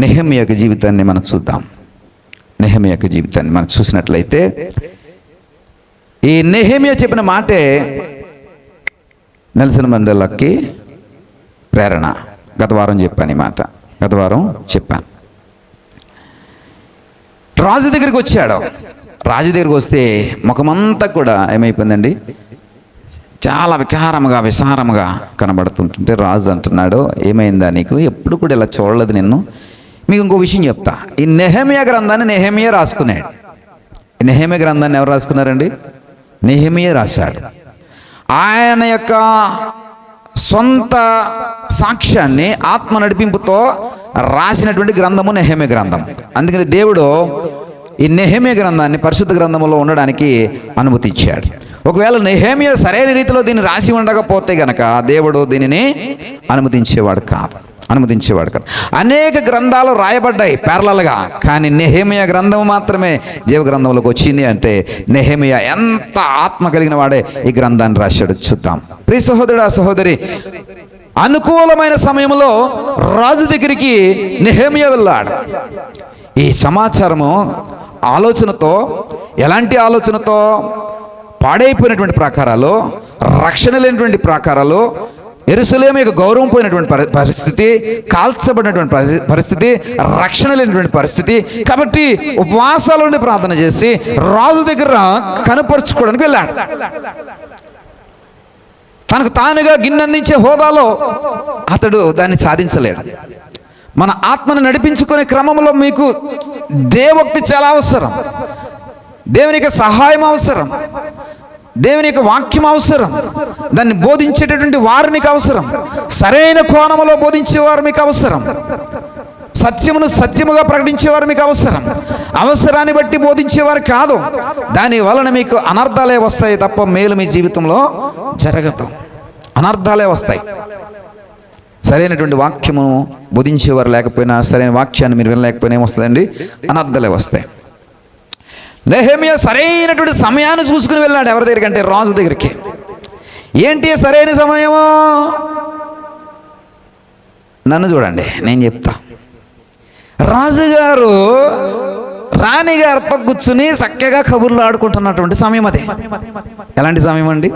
నెహెమియా యొక్క జీవితాన్ని మనం చూద్దాం. నెహెమియా యొక్క జీవితాన్ని మనం చూసినట్లయితే ఈ నెహెమియా చెప్పిన మాటే నెల్సన్ మండేలాకి ప్రేరణ. గత వారం చెప్పాను. రాజు దగ్గరికి వచ్చాడు. రాజు దగ్గరికి వస్తే ముఖమంతా కూడా ఏమైపోయిందండి? చాలా విసారముగా కనబడుతుంటుంటే రాజు అంటున్నాడు, ఏమైందా నీకు? ఎప్పుడు కూడా ఇలా చూడలేదు నిన్ను. మీకు ఇంకో విషయం చెప్తా. ఈ నెహెమియా గ్రంథాన్ని నెహెమియా రాసుకున్నాడు. ఈ నెహెమియా గ్రంథాన్ని ఎవరు రాసుకున్నారండి? నెహెమియా రాశాడు. ఆయన యొక్క సొంత సాక్ష్యాన్ని ఆత్మ నడిపింపుతో రాసినటువంటి గ్రంథము నెహెమియా గ్రంథం. అందుకని దేవుడు ఈ నెహెమియా గ్రంథాన్ని పరిశుద్ధ గ్రంథములో ఉండడానికి అనుమతి ఇచ్చాడు. ఒకవేళ నెహెమియా సరైన రీతిలో దీన్ని రాసి ఉండకపోతే గనక దేవుడు దీనిని అనుమతించేవాడు కాదు. అనేక గ్రంథాలు రాయబడ్డాయి ప్యారలల్గా, కానీ నెహెమియా గ్రంథం మాత్రమే జీవ గ్రంథంలోకి వచ్చింది. అంటే నెహెమియా ఎంత ఆత్మ కలిగిన వాడే ఈ గ్రంథాన్ని రాశాడు. చూద్దాం. ప్రియ సహోదరుడా సహోదరి, అనుకూలమైన సమయంలో రాజు దగ్గరికి నెహెమ్యా వెళ్ళాడు. ఈ సమాచారము ఆలోచనతో, ఎలాంటి ఆలోచనతో? పాడైపోయినటువంటి ప్రాకారాలు, రక్షణ లేనటువంటి ప్రాకారాలు, యెరూషలేము యొక్క గౌరవం పోయినటువంటి పరిస్థితి, కాల్చబడినటువంటి పరిస్థితి, రక్షణ లేనటువంటి పరిస్థితి. కాబట్టి ఉపవాసాల నుండి ప్రార్థన చేసి రాజు దగ్గర కనపరుచుకోవడానికి వెళ్ళాడు. తనకు తానుగా గిన్నెందించే హోదాలో అతడు దాన్ని సాధించలేడు. మన ఆత్మను నడిపించుకునే క్రమంలో మీకు దేవోక్తి చాలా అవసరం, దేవుని యొక్క సహాయం అవసరం, దేవుని యొక్క వాక్యం అవసరం, దాన్ని బోధించేటటువంటి వారు మీకు అవసరం, సరైన కోణములో బోధించేవారు మీకు అవసరం, సత్యమును సత్యముగా ప్రకటించేవారు మీకు అవసరం. అవసరాన్ని బట్టి బోధించేవారు కాదు. దాని వలన మీకు అనర్థాలే వస్తాయి తప్ప మేలు మీ జీవితంలో జరగదు. అనర్థాలే వస్తాయి. సరైనటువంటి వాక్యము బోధించేవారు లేకపోయినా, సరైన వాక్యాన్ని మీరు వినలేకపోయినా ఏమొస్తుందండి? అనర్థాలే వస్తాయి. నెహెమ్యా సరైనటువంటి సమయాన్ని చూసుకుని వెళ్ళాడు. ఎవరి దగ్గరికి అంటే రాజు దగ్గరికి. ఏంటి సరైన సమయము? నన్ను చూడండి, నేను చెప్తా. రాజుగారు రాణిగారితో కూర్చుని చక్కగా కబుర్లు ఆడుకుంటున్నటువంటి సమయం అది. ఎలాంటి సమయం అండి?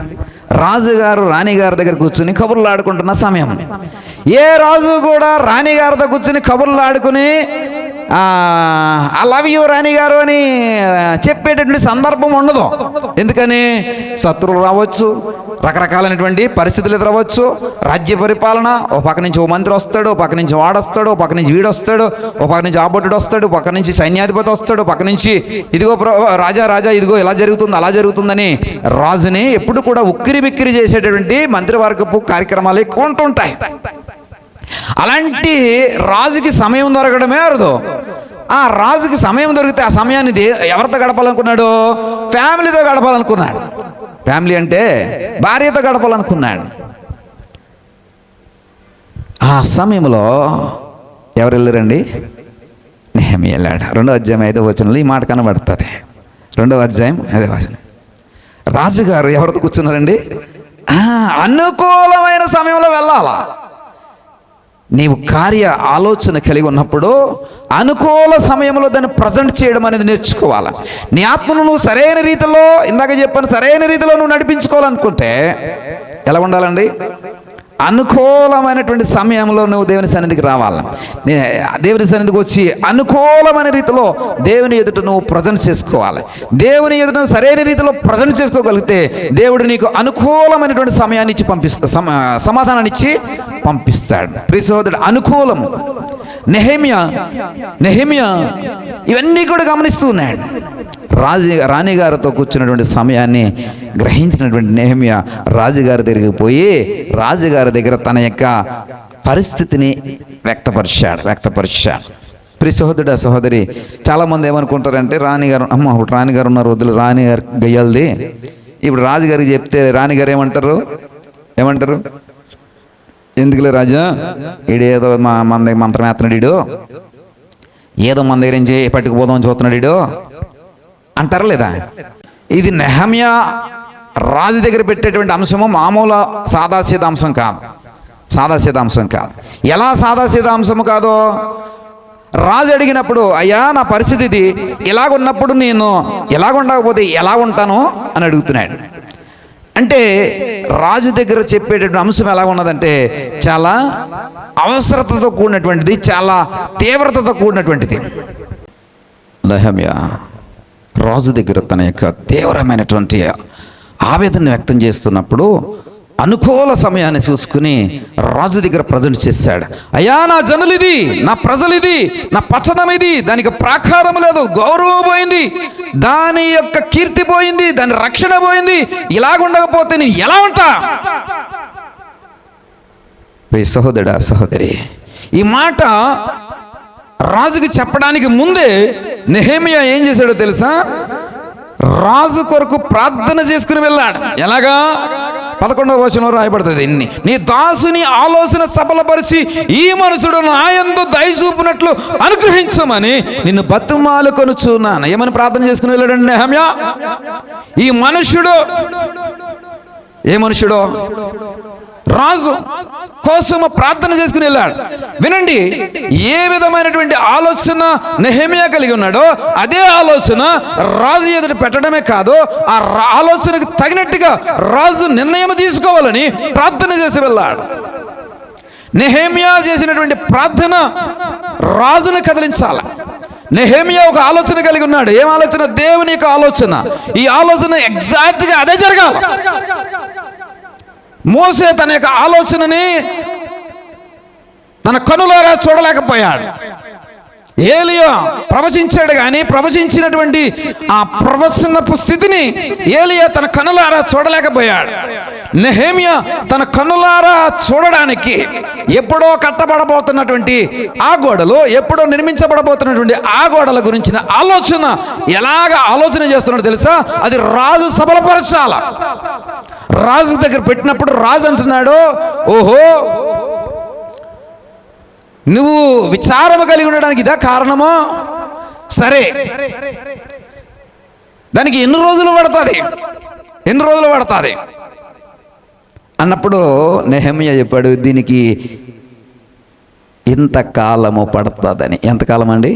రాజుగారు రాణిగారి దగ్గర కూర్చుని కబుర్లు ఆడుకుంటున్న సమయం. ఏ రాజు కూడా రాణిగారితో కూర్చుని కబుర్లు ఆడుకుని ఐ లవ్ యూ రాణి గారు అని చెప్పేటటువంటి సందర్భం ఉండదు. ఎందుకని? శత్రువులు రావచ్చు, రకరకాలైనటువంటి పరిస్థితులు ఎదురవచ్చు, రాజ్య పరిపాలన. ఓ పక్క నుంచి ఓ మంత్రి వస్తాడు, ఓ పక్క నుంచి వాడొస్తాడు, ఓ పక్క నుంచి వీడు వస్తాడు, ఓ పక్క నుంచి ఆబొట్టుడు వస్తాడు, ఓ పక్క నుంచి సైన్యాధిపతి వస్తాడు, ఓ పక్క నుంచి ఇదిగో రాజా ఇదిగో ఇలా జరుగుతుంది అలా జరుగుతుందని రాజుని ఎప్పుడు కూడా ఉక్కిరి బిక్కిరి చేసేటటువంటి మంత్రివర్గపు కార్యక్రమాలు ఎక్కువ ఉంటుంటాయి. అలాంటి రాజుకి సమయం దొరకడమే అరుదు. ఆ రాజుకి సమయం దొరికితే ఆ సమయాన్ని ఎవరితో గడపాలనుకున్నాడు? ఫ్యామిలీతో గడపాలనుకున్నాడు. ఫ్యామిలీ అంటే భార్యతో గడపాలనుకున్నాడు. ఆ సమయంలో ఎవరు వెళ్ళారండి? నెహెమ్యా వెళ్ళాడు. 2వ అధ్యాయం 5వ వచనంలో ఈ మాట కనబడుతుంది. 2వ అధ్యాయం 5వ వచనం. రాజుగారు ఎవరితో కూర్చున్నారండి? అనుకూలమైన సమయంలో వెళ్ళాలా. నీవు కార్య ఆలోచన కలిగి ఉన్నప్పుడు అనుకూల సమయంలో దాన్ని ప్రజెంట్ చేయడం అనేది నేర్చుకోవాలి. నీ ఆత్మను నువ్వు సరైన రీతిలో, ఇందాక చెప్పాను, సరైన రీతిలో నువ్వు నడిపించుకోవాలనుకుంటే ఎలా ఉండాలండి? అనుకూలమైనటువంటి సమయంలో నువ్వు దేవుని సన్నిధికి రావాలి. దేవుని సన్నిధికి వచ్చి అనుకూలమైన రీతిలో దేవుని ఎదుట నువ్వు ప్రజెంట్ చేసుకోవాలి. దేవుని ఎదుట సరైన రీతిలో ప్రజెంట్ చేసుకోగలిగితే దేవుడు నీకు అనుకూలమైనటువంటి సమయాన్ని ఇచ్చి సమాధానాన్ని ఇచ్చి పంపిస్తాడు. ప్రియ సహోదరుడు, అనుకూలం. నెహెమ్యా ఇవన్నీ కూడా గమనిస్తూ ఉన్నాడు. రాణిగారితో కూర్చున్నటువంటి సమయాన్ని గ్రహించినటువంటి నెహెమ్యా రాజుగారి దగ్గరికి పోయి రాజుగారి దగ్గర తన యొక్క పరిస్థితిని వ్యక్తపరిచాడు. ప్రియ సహోదరుడు, సహోదరి, చాలామంది ఏమనుకుంటారంటే రాణిగారు ఉన్నారు, వద్దులు, రాణిగారు గయ్యాలది. ఇప్పుడు రాజుగారికి చెప్తే రాణిగారు ఏమంటారు? ఎందుకులే రాజా, ఈడేదో మన దగ్గర మంత్రం వేస్తున్నాడు, ఏదో మన దగ్గర నుంచి పట్టుకుపోదామని చూస్తున్నాడు అంటారా లేదా? ఇది నెహెమ్యా రాజు దగ్గర పెట్టేటువంటి అంశము మామూలు సాదాసీద అంశం కాదు. ఎలా సాదాసీద అంశము కాదో? రాజు అడిగినప్పుడు, అయ్యా నా పరిస్థితి ఇది, ఇలాగున్నప్పుడు నేను ఎలాగుండకపోతే ఎలా ఉంటాను అని అడుగుతున్నాడు. అంటే రాజు దగ్గర చెప్పేటటువంటి అంశం ఎలా ఉన్నదంటే చాలా అవసరతతో కూడినటువంటిది, చాలా తీవ్రతతో కూడినటువంటిది. నెహెమ్యా రాజు దగ్గర తన యొక్క తీవ్రమైనటువంటి ఆవేదన వ్యక్తం చేస్తున్నప్పుడు అనుకూల సమయాన్ని చూసుకుని రాజు దగ్గర ప్రజెంట్ చేశాడు. అయ్యా నా జనులు ఇది, నా ప్రజలు ఇది, నా పట్టణం ఇది, దానికి ప్రాకారం లేదు, గౌరవం పోయింది, దాని యొక్క కీర్తి పోయింది, దాని రక్షణ పోయింది, ఇలాగుండకపోతే నేను ఎలా ఉంటా? ప్రియ సహోదరుడా, సహోదరి, ఈ మాట రాజుకి చెప్పడానికి ముందే నెహెమ్యా ఏం చేశాడో తెలుసా? రాజు కొరకు ప్రార్థన చేసుకుని వెళ్ళాడు. ఎలాగా? 11వ వచనంలో రాయబడుతుంది, నీ దాసుని ఆలోచన సఫలపరిచి ఈ మనుషుడు నా యందు దయ చూపినట్లు అనుగ్రహించమని నిన్ను బతుమాలు కొనుచున్నాను. ఏమని ప్రార్థన చేసుకుని వెళ్ళాడండి నెహెమ్యా? ఈ మనుషుడు ఏ మనుషుడో? రాజు కోసము ప్రార్థన చేసుకుని వెళ్ళాడు. వినండి, ఏ విధమైనటువంటి ఆలోచన నెహెమ్యా కలిగి ఉన్నాడో అదే ఆలోచన రాజు ఎదుట పెట్టడమే కాదు, ఆ ఆలోచనకు తగినట్టుగా రాజు నిర్ణయం తీసుకోవాలని ప్రార్థన చేసి వెళ్ళాడు. నెహెమ్యా చేసినటువంటి ప్రార్థన రాజును కదిలించాలి. నెహెమ్యా ఒక ఆలోచన కలిగి ఉన్నాడు. ఏం ఆలోచన? దేవుని యొక్క ఆలోచన. ఈ ఆలోచన ఎగ్జాక్ట్గా అదే జరగాలి. మోసే తన యొక్క ఆలోచనని తన కనులారా చూడలేకపోయాడు. ఏలియా ప్రవచించాడు, కానీ ప్రవచించినటువంటి ఆ ప్రవచనపు స్థితిని ఏలియా తన కనులారా చూడలేకపోయాడు. నెహెమ్యా తన కనులారా చూడడానికి ఎప్పుడో కట్టబడబోతున్నటువంటి ఆ గోడలు, ఎప్పుడో నిర్మించబడబోతున్నటువంటి ఆ గోడల గురించిన ఆలోచన ఎలాగ ఆలోచన చేస్తున్నాడు తెలుసా? అది రాజు సబలపరచాల. రాజు దగ్గర పెట్టినప్పుడు రాజు అంటున్నాడు, ఓహో, నువ్వు విచారము కలిగి ఉండడానికి ఇదా కారణమో? సరే, దానికి ఎన్ని రోజులు పడుతుంది అన్నప్పుడు నెహెమ్యా చెప్పాడు, దీనికి ఇంతకాలము పడుతుందని. ఎంతకాలం అండి?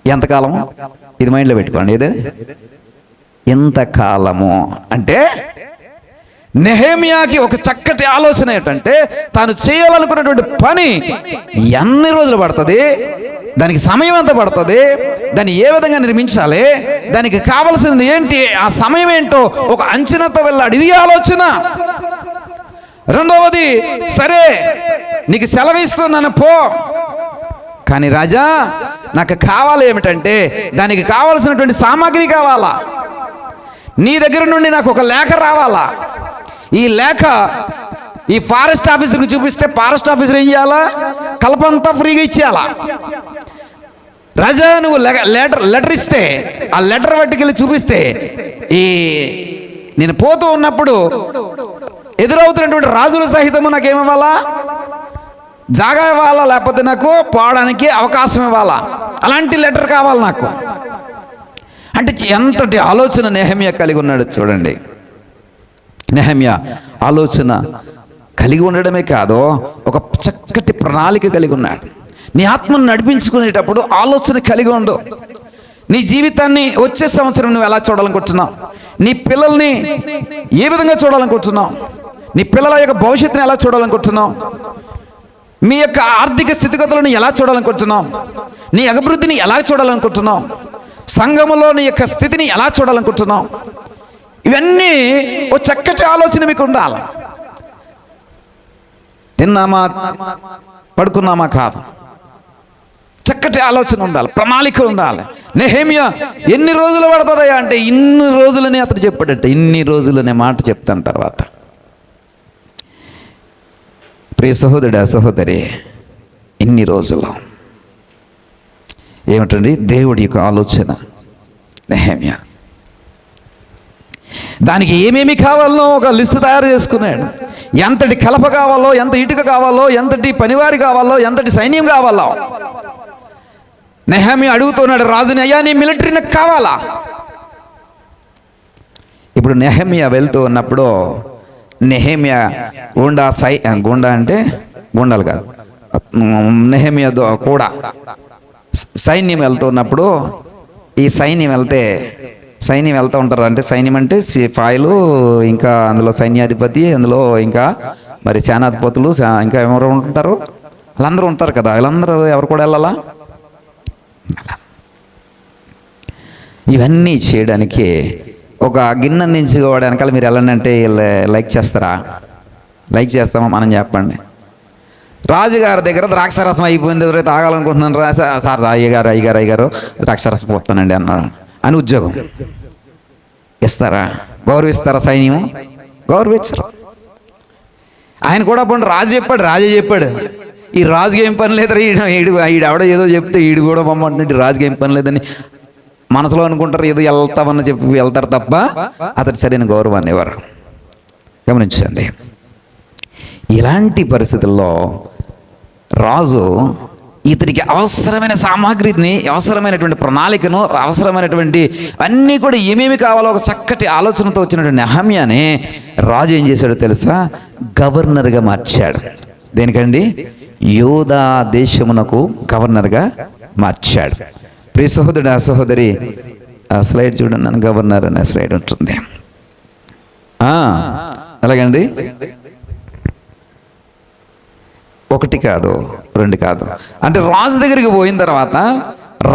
ఎంతకాలము? ఇది మైండ్లో పెట్టుకోండి. ఇది ఇంతకాలము అంటే నెహెమ్యాకి ఒక చక్కటి ఆలోచన ఏంటంటే, తాను చేయాలనుకున్నటువంటి పని ఎన్ని రోజులు పడుతుంది, దానికి సమయం ఎంత పడుతుంది, దాన్ని ఏ విధంగా నిర్మించాలి, దానికి కావలసింది ఏంటి, ఆ సమయం ఏంటో ఒక అంచనాతో వెళ్ళాడు. ఇది ఆలోచన. రెండవది, సరే నీకు సెలవు ఇస్తున్నాను పో, కానీ రాజా నాకు కావాలి ఏమిటంటే, దానికి కావలసినటువంటి సామాగ్రి కావాలా, నీ దగ్గర నుండి నాకు ఒక లేఖ రావాలా. ఈ లేఖ ఈ ఫారెస్ట్ ఆఫీసర్కి చూపిస్తే ఫారెస్ట్ ఆఫీసర్ ఏం చేయాలా? కలపంతా ఫ్రీగా ఇచ్చేయాలా. రాజా నువ్వు లెటర్ ఇస్తే ఆ లెటర్ పట్టుకెళ్ళి చూపిస్తే, ఈ నేను పోతూ ఉన్నప్పుడు ఎదురవుతున్నటువంటి రాజుల సహితము నాకేమివ్వాలా? జాగా ఇవ్వాలా, లేకపోతే నాకు పోవడానికి అవకాశం ఇవ్వాలా. అలాంటి లెటర్ కావాలి నాకు. అంటే ఎంతటి ఆలోచన నెహెమ్యా కలిగి ఉన్నాడు చూడండి. నెహెమ్యా ఆలోచన కలిగి ఉండడమే కాదు, ఒక చక్కటి ప్రణాళిక కలిగి ఉన్నాడు. నీ ఆత్మను నడిపించుకునేటప్పుడు ఆలోచన కలిగి ఉండు. నీ జీవితాన్ని వచ్చే సంవత్సరం నువ్వు ఎలా చూడాలనుకుంటున్నావు? నీ పిల్లల్ని ఏ విధంగా చూడాలనుకుంటున్నావు? నీ పిల్లల యొక్క భవిష్యత్తుని ఎలా చూడాలనుకుంటున్నావు? మీ యొక్క ఆర్థిక స్థితిగతులను ఎలా చూడాలనుకుంటున్నావు? నీ అభివృద్ధిని ఎలా చూడాలనుకుంటున్నావు? సంఘములో నీ యొక్క స్థితిని ఎలా చూడాలనుకుంటున్నావు? ఇవన్నీ ఓ చక్కటి ఆలోచన మీకు ఉండాలి. తిన్నామా పడుకున్నామా కాదు, చక్కటి ఆలోచన ఉండాలి, ప్రణాళిక ఉండాలి. నెహెమ్యా ఎన్ని రోజులు పడుతుందయ్యా అంటే, ఇన్ని రోజులని అతను చెప్పాడట. ఇన్ని రోజులనే మాట చెప్తాను తర్వాత. ప్రియ సహోదరుడా సహోదరి, ఇన్ని రోజులు ఏమిటండి? దేవుడి యొక్క ఆలోచన. నెహెమ్యా దానికి ఏమేమి కావాలనో ఒక లిస్టు తయారు చేసుకున్నాడు. ఎంతటి కలప కావాలో, ఎంత ఇటుక కావాలో, ఎంతటి పనివారి కావాలో, ఎంతటి సైన్యం కావాలో. నెహెమ్యా అడుగుతున్నాడు రాజుని, అయ్యా నీ మిలిటరీ నాకు కావాలా? ఇప్పుడు నెహెమ్యా వెళ్తూ ఉన్నప్పుడు నెహెమ్యా గుండా అంటే గుండాలు కాదు, నెహెమ్యా కూడా సైన్యం వెళ్తూ ఉన్నప్పుడు, ఈ సైన్యం వెళ్తూ ఉంటారు. అంటే సైన్యం అంటే సిపాయిలు, ఇంకా అందులో సైన్యాధిపతి, అందులో ఇంకా మరి సేనాధిపతులు, ఇంకా ఎవరు ఉంటారు, వాళ్ళందరూ ఉంటారు కదా. వీళ్ళందరూ ఎవరు కూడా వెళ్ళాలా? ఇవన్నీ చేయడానికి ఒక గిన్నె అందించుకోవడానికల్ మీరు వెళ్ళండి అంటే లైక్ చేస్తారా? లైక్ చేస్తామా? మనం చెప్పండి. రాజుగారి దగ్గర ద్రాక్షరసం అయిపోయింది, ఎవరైతే తాగాలనుకుంటున్నాను రా సార్, అయ్యగారు ద్రాక్షరసం పోతానండి అన్నాడు అని ఉద్యోగం ఇస్తారా? గౌరవిస్తారా? సైన్యము గౌరవించరు. ఆయన కూడా పోండి, రాజే చెప్పాడు ఈ రాజుకి ఏం పని లేదురా, ఈడెవడ ఏదో చెప్తే ఈడు కూడా పొమ్మంటున్నాడు, రాజుకి ఏం పని లేదని మనసులో అనుకుంటారు, ఏదో వెళ్తామని చెప్పి వెళ్తారు తప్ప అతడు సరైన గౌరవాన్ని ఇవ్వరు. గమనించండి. ఇలాంటి పరిస్థితుల్లో రాజు ఇతనికి అవసరమైన సామాగ్రిని, అవసరమైనటువంటి ప్రణాళికను, అవసరమైనటువంటి అన్నీ కూడా ఏమేమి కావాలో ఒక చక్కటి ఆలోచనతో వచ్చినటువంటి నెహమ్యాని రాజు ఏం చేశాడో తెలుసా? గవర్నర్గా మార్చాడు. దేనికండి? యూదా దేశమునకు గవర్నర్గా మార్చాడు. ప్రియ సహోదరుడు, ఆ సహోదరి, ఆ స్లైడ్ చూడండి, నన్ను గవర్నర్ అనే స్లైడ్ ఉంటుంది. అలాగండి, 1 కాదు 2 కాదు. అంటే రాజు దగ్గరికి పోయిన తర్వాత,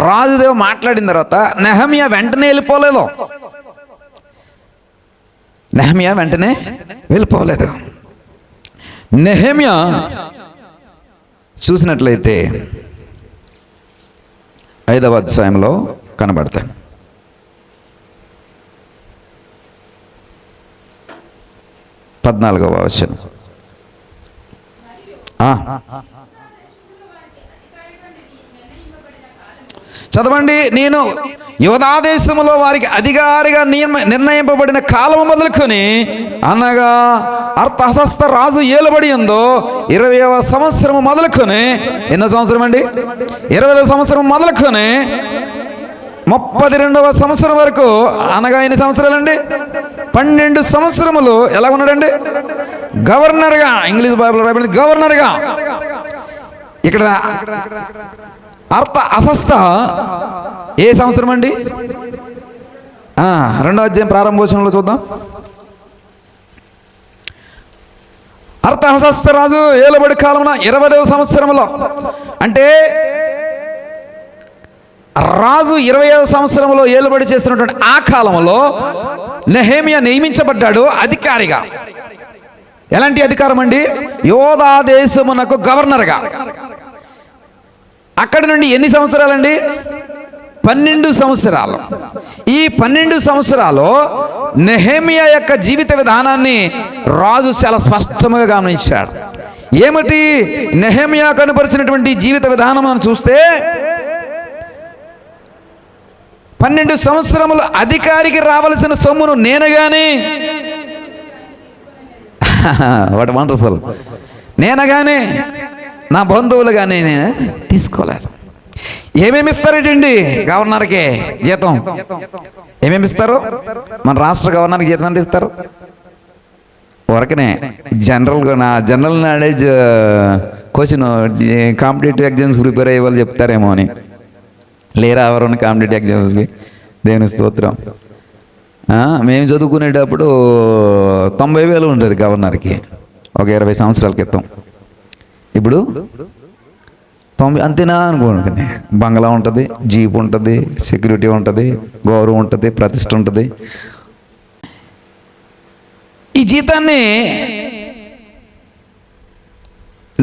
రాజుదేవ మాట్లాడిన తర్వాత నెహమ్యా వెంటనే వెళ్ళిపోలేదు. నెహమ్యా వెంటనే వెళ్ళిపోలేదు. నెహమ్యా చూసినట్లయితే 5వ అధ్యాయంలో కనబడతాయి. 14వ వచనం. చదవండి. నేను యూదా దేశములో వారికి అధికారిగా నిర్ణయింపబడిన కాలము మొదలుకొని, అనగా అర్తహసస్త రాజు ఏలుబడి ఉందో 20వ సంవత్సరము మొదలుకొని, ఎన్నో సంవత్సరం అండి? 20వ సంవత్సరం మొదలుకొని 32వ సంవత్సరం వరకు, అనగా ఎన్ని సంవత్సరాలండి? 12 సంవత్సరములు ఎలా ఉన్నాడండి? గవర్నర్గా. ఇంగ్లీష్ బైబిల్ రాయబడింది గవర్నర్గా. ఇక్కడ అర్త అసస్త ఏ సంవత్సరం అండి? 2వ అధ్యాయం ప్రారంభోచనంలో చూద్దాం. అర్తహసస్త రాజు ఏలుబడి కాలమున 20వ సంవత్సరంలో, అంటే రాజు 20వ సంవత్సరంలో ఏలుబడి చేస్తున్నటువంటి ఆ కాలంలో నెహెమ్యా నియమించబడ్డాడు అధికారిగా. ఎలాంటి అధికారం అండి? యూదా దేశమునకు గవర్నర్గా. అక్కడి నుండి ఎన్ని సంవత్సరాలండి? 12 సంవత్సరాలు. ఈ 12 సంవత్సరాలు నెహెమ్యా యొక్క జీవిత విధానాన్ని రాజు చాలా స్పష్టంగా గమనించాడు. ఏమిటి నెహెమ్యా కనపరిచినటువంటి జీవిత విధానం అని చూస్తే, 12 సంవత్సరములు అధికారికి రావలసిన సొమ్మును నేను కానీ, వాట్ వండర్ఫుల్, నేను కానీ నా బంధువులు కానీ నేను తీసుకోలేదు. ఏమేమి ఇస్తారేటండి గవర్నర్కి జీతం? ఏమేమి ఇస్తారు? మన రాష్ట్ర గవర్నర్కి జీతం ఎంత ఇస్తారు? ఊరకనే general knowledge question, competitive exams prepare అయ్యే వాళ్ళు చెప్తారేమో అని. లేరా ఎవరైనా కాంపిటేటివ్ ఎగ్జామ్స్కి? దేవుని స్తోత్రం. మేము చదువుకునేటప్పుడు 90,000 ఉంటుంది గవర్నర్కి, ఒక 20 సంవత్సరాల క్రితం. ఇప్పుడు 90 అంతేనా అనుకోండి. బంగ్లా ఉంటుంది, జీప్ ఉంటుంది, సెక్యూరిటీ ఉంటుంది, గౌరవం ఉంటుంది, ప్రతిష్ట ఉంటుంది. ఈ జీతాన్ని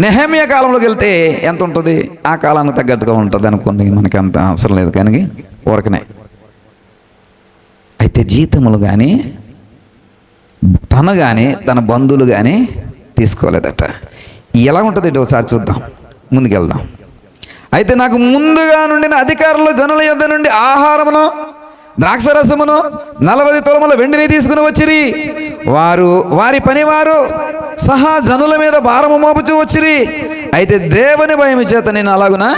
నెహెమ్యా కాలంలోకి వెళ్తే ఎంత ఉంటుంది? ఆ కాలానికి తగ్గట్టుగా ఉంటుంది అనుకోండి, మనకి అంత అవసరం లేదు కానీ ఊరకనే. అయితే జీతములు కానీ తను కానీ తన బంధువులు కానీ తీసుకోలేదట. ఎలా ఉంటుంది ఒకసారి చూద్దాం, ముందుకెళ్దాం. అయితే నాకు ముందుగా నుండిన అధికారులు జనుల యొద్ద నుండి ఆహారమును ద్రాక్షరసమును 40 తులముల వెండిని తీసుకుని వచ్చిరి. వారి పనివారు సహా జనుల మీద భారము మోపుచూ వచ్చిరి. అయితే దేవుని భయం చేత నేను అలాగునా.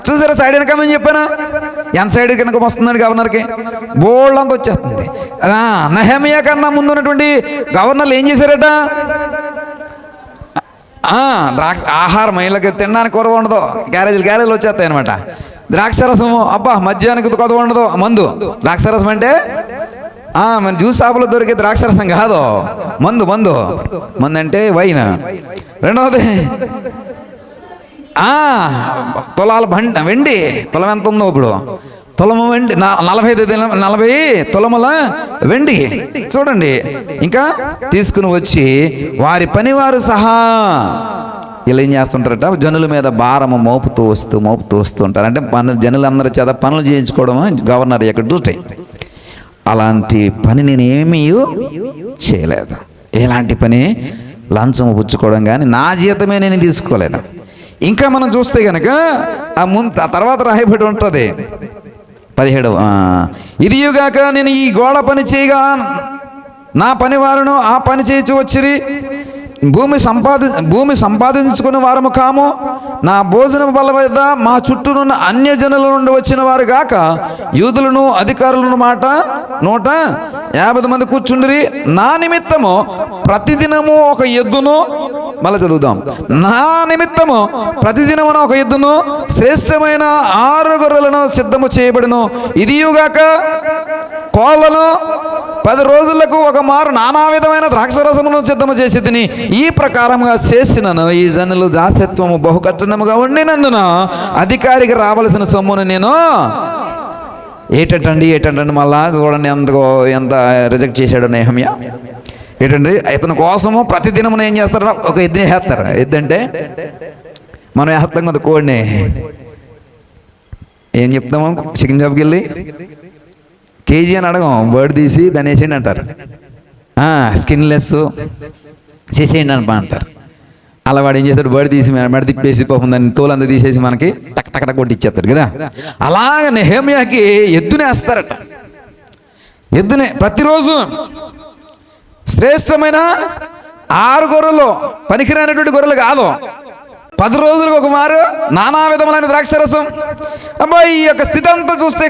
చూసారా సైడ్ వెనక అని చెప్పానా? ఎంత సైడ్ కనుక వస్తుందండి గవర్నర్కి? బోల్డ్ వచ్చేస్తుంది. నెహెమ్యా కన్నా ముందు ఉన్నటువంటి గవర్నర్లు ఏం చేశారట? ఆహారం ఇళ్ళకి తినడానికి కొరవ ఉండదు, గ్యారేజీలు వచ్చేస్తాయి అనమాట. ద్రాక్షరసము, అబ్బా మధ్యాహ్నానికి కొరవ ఉండదు. మందు, ద్రాక్షరసం అంటే మన జ్యూస్ షాపులో దొరికే ద్రాక్షరసం కాదు, మందు అంటే వైన్. రెండవది తులాల వెండి. తులం ఎంత ఉందో ఇప్పుడు? తులము వెండి, 40 తులముల వెండి. చూడండి. ఇంకా తీసుకుని వచ్చి వారి పనివారు సహా ఇలా ఏం చేస్తుంటారట? జనుల మీద భారము మోపుతూ వస్తూ ఉంటారు. అంటే జనులందరి చేత పనులు చేయించుకోవడం గవర్నర్ యొక్క డ్యూటీ. అలాంటి పని నేను ఏమీ చేయలేదు. ఎలాంటి పని? లంచము పుచ్చుకోవడం కానీ నా జీతమే నేను తీసుకోలేదు. ఇంకా మనం చూస్తే కనుక ఆ తర్వాత రాయబడి ఉంటుంది 17వ. ఇదియుగాక నేను ఈ గోడ పని చేయగా నా పనివారును ఆ పని చేయించు వచ్చిరి. భూమి సంపాదించుకునే వారము కాము, నా భోజనం బల్ల మీద మా చుట్టూనున్న అన్యజనుల నుండి వచ్చిన వారు గాక యూదులను అధికారులను మాట 150 మంది కూర్చుండిరి. నా నిమిత్తము ప్రతిదినము ఒక ఎద్దును, మళ్ళీ చదువుదాం, నా నిమిత్తము ప్రతిదినమున ఒక ఎద్దును శ్రేష్టమైన 6 గొర్రెలను సిద్ధము చేయబడిను. ఇదియుగాక కోళ్ళను 10 రోజులకు ఒక మారు నానా విధమైన ద్రాక్షరసమును సిద్ధము చేసి తిని ఈ ప్రకారంగా చేసినను. ఈ జనులు దాసత్వము బహు కఠినముగా ఉండినందున అధికారికి రావలసిన సొమ్మును నేను ఏటండి మళ్ళా చూడండి ఎంత రిజెక్ట్ చేశాడు నెహమ్యా. ఏంటండి, ఇతని కోసము ప్రతిదినమున ఏం చేస్తారు, ఒక ఎద్దుని వేస్తారు. ఎద్దంటే మనం వేస్తాం కదా కోడిని, ఏం చెప్తాము చికెన్ షాప్కి వెళ్ళి కేజీ అని అడగం, బర్డ్ తీసి దాన్ని వేసేయండి అంటారు, స్కిన్లెస్ చేసేయండి అంటారు. అలా వాడు ఏం చేస్తాడు, బర్డ్ తీసి మెడ తిప్పేసి పాపం దాన్ని తోలంతా తీసేసి మనకి టక్ టక్ టక్ కొట్టి ఇచ్చేస్తాడు కదా. అలాగ నెహమ్యాకి ఎద్దునే వేస్తారట. ఎద్దునే ప్రతిరోజు శ్రేష్టమైన 6 గొర్రెలు, పనికిరానటువంటి గొర్రెలు కాదు, 10 రోజులకు ఒక మారు నానా విధములైన ద్రాక్షరసం. అబ్బాయి ఈ యొక్క స్థితి అంతా చూస్తే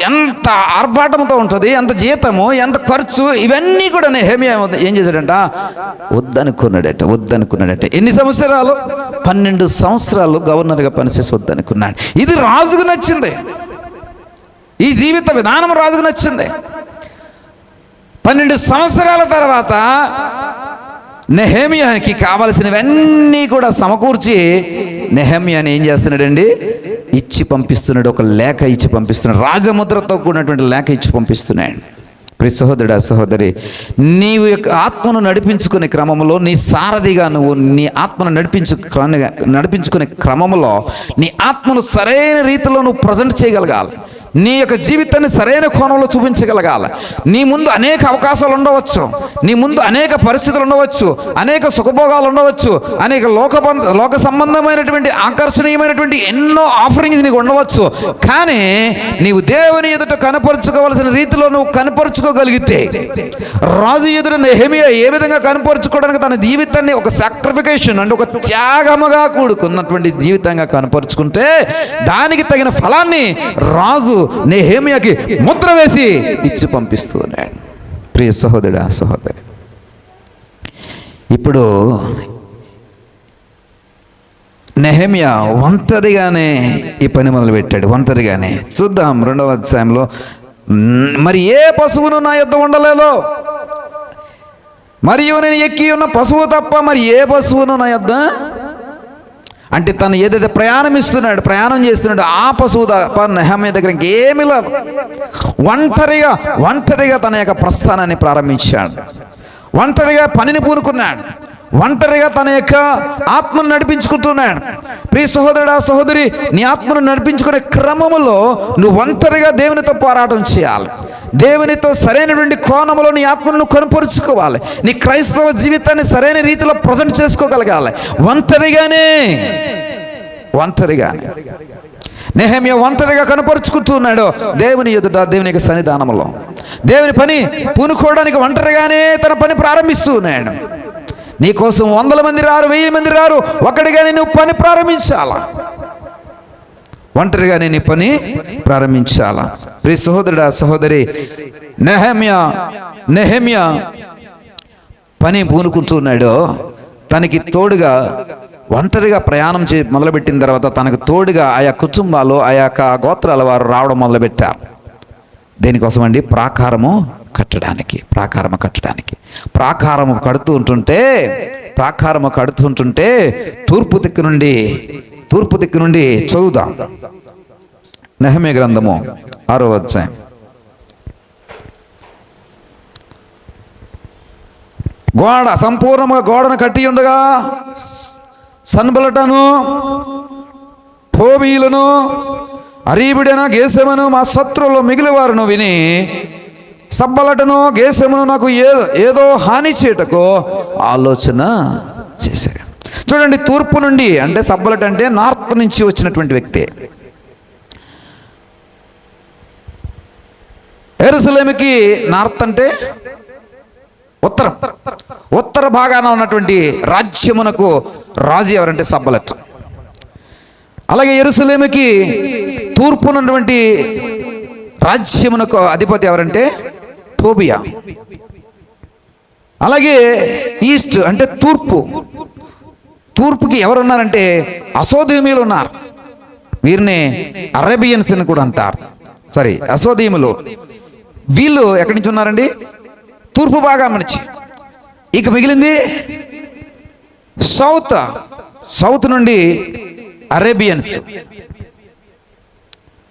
ఎంత ఆర్భాటంతో ఉంటుంది, ఎంత జీతము, ఎంత ఖర్చు, ఇవన్నీ కూడా నెహెమ్యా ఏం చేశాడంట, వద్దనుకున్నాడట. ఎన్ని సంవత్సరాలు? 12 సంవత్సరాలు గవర్నర్గా పనిచేసి వద్దనుకున్నాడు. ఇది రాజుకు నచ్చింది, ఈ జీవిత విధానం రాజుకు నచ్చింది. 12 సంవత్సరాల తర్వాత నెహెమ్యాకి కావలసినవన్నీ కూడా సమకూర్చి నెహెమ్యాని ఏం చేస్తున్నాడండి, ఇచ్చి పంపిస్తున్నాడు. ఒక లేఖ ఇచ్చి పంపిస్తున్నాడు, రాజముద్రతో కూడినటువంటి లేఖ ఇచ్చి పంపిస్తున్నాడు. ప్రియ సహోదరుడా, సహోదరి, నీవు యొక్క ఆత్మను నడిపించుకునే క్రమంలో, నీ సారథిగా నువ్వు నీ ఆత్మను నడిపించుకునే క్రమంలో నీ ఆత్మను సరైన రీతిలో నువ్వు ప్రజెంట్ చేయగలగాలి. నీ యొక్క జీవితాన్ని సరైన కోణంలో చూపించగలగాలి. నీ ముందు అనేక అవకాశాలు ఉండవచ్చు, నీ ముందు అనేక పరిస్థితులు ఉండవచ్చు, అనేక సుఖభోగాలు ఉండవచ్చు, అనేక లోక సంబంధమైనటువంటి ఆకర్షణీయమైనటువంటి ఎన్నో ఆఫరింగ్స్ నీకు ఉండవచ్చు. కానీ నీవు దేవుని ఎదుట కనపరుచుకోవలసిన రీతిలో నువ్వు కనపరుచుకోగలిగితే, రాజు ఎదుట నెహెమ్యా ఏ విధంగా కనపరుచుకోవడానికి తన జీవితాన్ని ఒక సాక్రిఫికేషన్ అంటే ఒక త్యాగముగా కూడుకున్నటువంటి జీవితంగా కనపరుచుకుంటే దానికి తగిన ఫలాన్ని రాజు నెహెమ్యాకి ముద్ర వేసి ఇచ్చి పంపిస్తున్నాడు. ప్రియ సహోదరుడా, సహోదరి, ఇప్పుడు నెహెమ్యా ఒంటరిగానే ఈ పని మొదలుపెట్టాడు. ఒంటరిగానే చూద్దాం 2వ అధ్యాయంలో. మరి ఏ పశువును నా యొద్ద ఉండలేదో, మరియు నేను ఎక్కి ఉన్న పశువు తప్ప మరి ఏ పశువును నా యొద్ద, అంటే తను ఏదైతే ప్రయాణం చేస్తున్నాడు ఆ పశువు తప్ప నెహెమ్యా దగ్గర ఇంకేమీ లేదు. ఒంటరిగా తన యొక్క ప్రస్థానాన్ని ప్రారంభించాడు. ఒంటరిగా పనిని పూనుకున్నాడు. ఒంటరిగా తన యొక్క ఆత్మను నడిపించుకుంటున్నాడు. ప్రియ సహోదరుడా, సహోదరి, నీ ఆత్మను నడిపించుకునే క్రమంలో నువ్వు ఒంటరిగా దేవునితో పోరాటం చేయాలి. దేవునితో సరైనటువంటి కోణంలో నీ ఆత్మను కనపరుచుకోవాలి. నీ క్రైస్తవ జీవితాన్ని సరైన రీతిలో ప్రజెంట్ చేసుకోగలగాలి. ఒంటరిగానే నెహెమ్యా ఒంటరిగా కనపరుచుకుంటున్నాడు దేవుని ఎదుట, దేవుని యొక్క సన్నిధానంలో. దేవుని పని పూనుకోవడానికి ఒంటరిగానే తన పని ప్రారంభిస్తూ ఉన్నాడు. నీ కోసం 100 మంది రారు, 1000 మంది రారు, ఒక్కడిగానే నువ్వు పని ప్రారంభించాలా. ఒంటరిగానే నీ పని ప్రారంభించాలా. ప్రియ సహోదరుడా, సహోదరి, నెహెమ్యా పని పూనుకుంటున్నాడు. తనకి తోడుగా ఒంటరిగా ప్రయాణం మొదలుపెట్టిన తర్వాత తనకు తోడుగా ఆయా కుటుంబాలు, ఆయా గోత్రాల వారు రావడం మొదలుపెట్టారు. దేనికోసం అండి? ప్రాకారము కట్టడానికి. ప్రాకారము కడుతుంటుంటే తూర్పు దిక్కు నుండి చదువుదాం. నెహెమ్యా గ్రంథము 6వ అధ్యాయం. సంపూర్ణంగా గోడను కట్టి ఉండగా సన్బలటను, టోబీలను, అరీబుడెను, గేసెమును మా శత్రువులు మిగిలివారును విని సబ్బలటను, గేసెమును నాకు ఏదో హాని చేయటకు ఆలోచన చేశారు. చూడండి, తూర్పు నుండి, అంటే సబ్బలట అంటే నార్త్ నుంచి వచ్చినటువంటి వ్యక్తి. యెరూషలేముకి నార్త్ అంటే ఉత్తర భాగాన ఉన్నటువంటి రాజ్యమునకు రాజు ఎవరంటే సబ్బలత్. అలాగే యెరూషలేముకి తూర్పున ఉన్నటువంటి రాజ్యమునకు అధిపతి ఎవరంటే టోబియా. అలాగే ఈస్ట్ అంటే తూర్పుకి ఎవరున్నారంటే అసోదీయులు ఉన్నారు. వీరిని అరేబియన్స్ అని కూడా అంటారు. అసోదీయులు. వీళ్ళు ఎక్కడి నుంచి ఉన్నారండి? తూర్పు భాగం నుంచి. ఇక మిగిలింది సౌత్ నుండి అరేబియన్స్.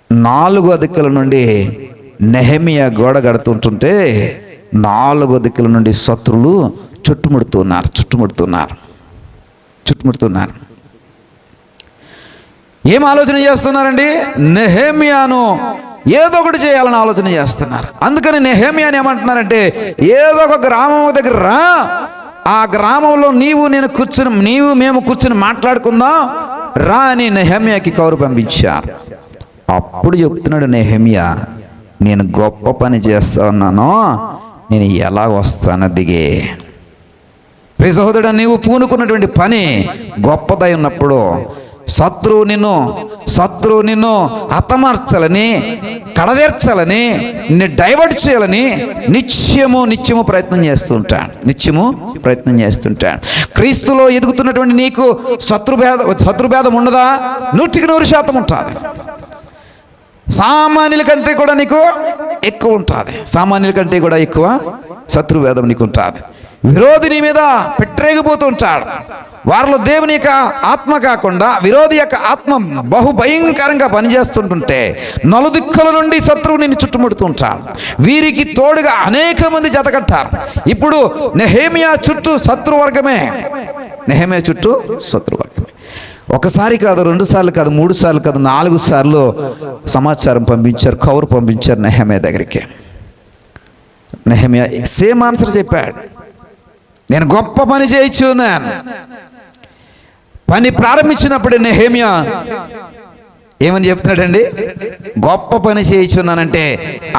4 దిక్కుల నుండి నెహెమియా గోడ కడుతుంటుంటే 4 దిక్కుల నుండి శత్రువులు చుట్టుముడుతున్నారు. ఏం ఆలోచన చేస్తున్నారండి? నెహెమియాను ఏదో ఒకటి చేయాలని ఆలోచన చేస్తున్నారు. అందుకని నెహెమియాని ఏమంటున్నారంటే, ఏదో ఒక గ్రామం దగ్గర రా, ఆ గ్రామంలో మేము కూర్చుని మాట్లాడుకుందాం రా అని నెహెమియాకి కౌరు పంపించారు. అప్పుడు చెప్తున్నాడు నెహెమియా, నేను గొప్ప పని చేస్తా ఉన్నాను, నేను ఎలా వస్తాను దిగే. ప్రియ సహోదరుడా, నీవు పూనుకున్నటువంటి పని గొప్పదై ఉన్నప్పుడు శత్రువు నిన్ను హతమార్చాలని, కడదేర్చాలని, నిన్ను డైవర్ట్ చేయాలని నిత్యము ప్రయత్నం చేస్తుంటాడు. క్రీస్తులో ఎదుగుతున్నటువంటి నీకు శత్రుభేదం ఉండదా? 100% ఉంటుంది. సామాన్యుల కంటే కూడా నీకు ఎక్కువ ఉంటుంది. సామాన్యుల కంటే కూడా ఎక్కువ శత్రుభేదం నీకు ఉంటుంది. విరోధి నీ మీద పెట్టరేగిపోతూ ఉంటాడు. వారిలో దేవుని యొక్క ఆత్మ కాకుండా విరోధి యొక్క ఆత్మ బహుభయంకరంగా పనిచేస్తుంటుంటే నలుదిక్కుల నుండి శత్రువు నిన్ను చుట్టుముడుతూ ఉంటాడు. వీరికి తోడుగా అనేక మంది జతకట్టారు. ఇప్పుడు నెహెమియా చుట్టూ శత్రువర్గమే. ఒకసారి కాదు, 2 సార్లు కాదు, 3 సార్లు కాదు, 4 సార్లు సమాచారం పంపించారు, కౌరు పంపించారు నెహెమియా దగ్గరికి. నెహెమియా సేమ్ ఆన్సర్ చెప్పాడు, నేను గొప్ప పని చేయించున్నాను. పని ప్రారంభించినప్పుడే నెహెమియా ఏమని చెప్తున్నాడండి? గొప్ప పని చేయించున్నానంటే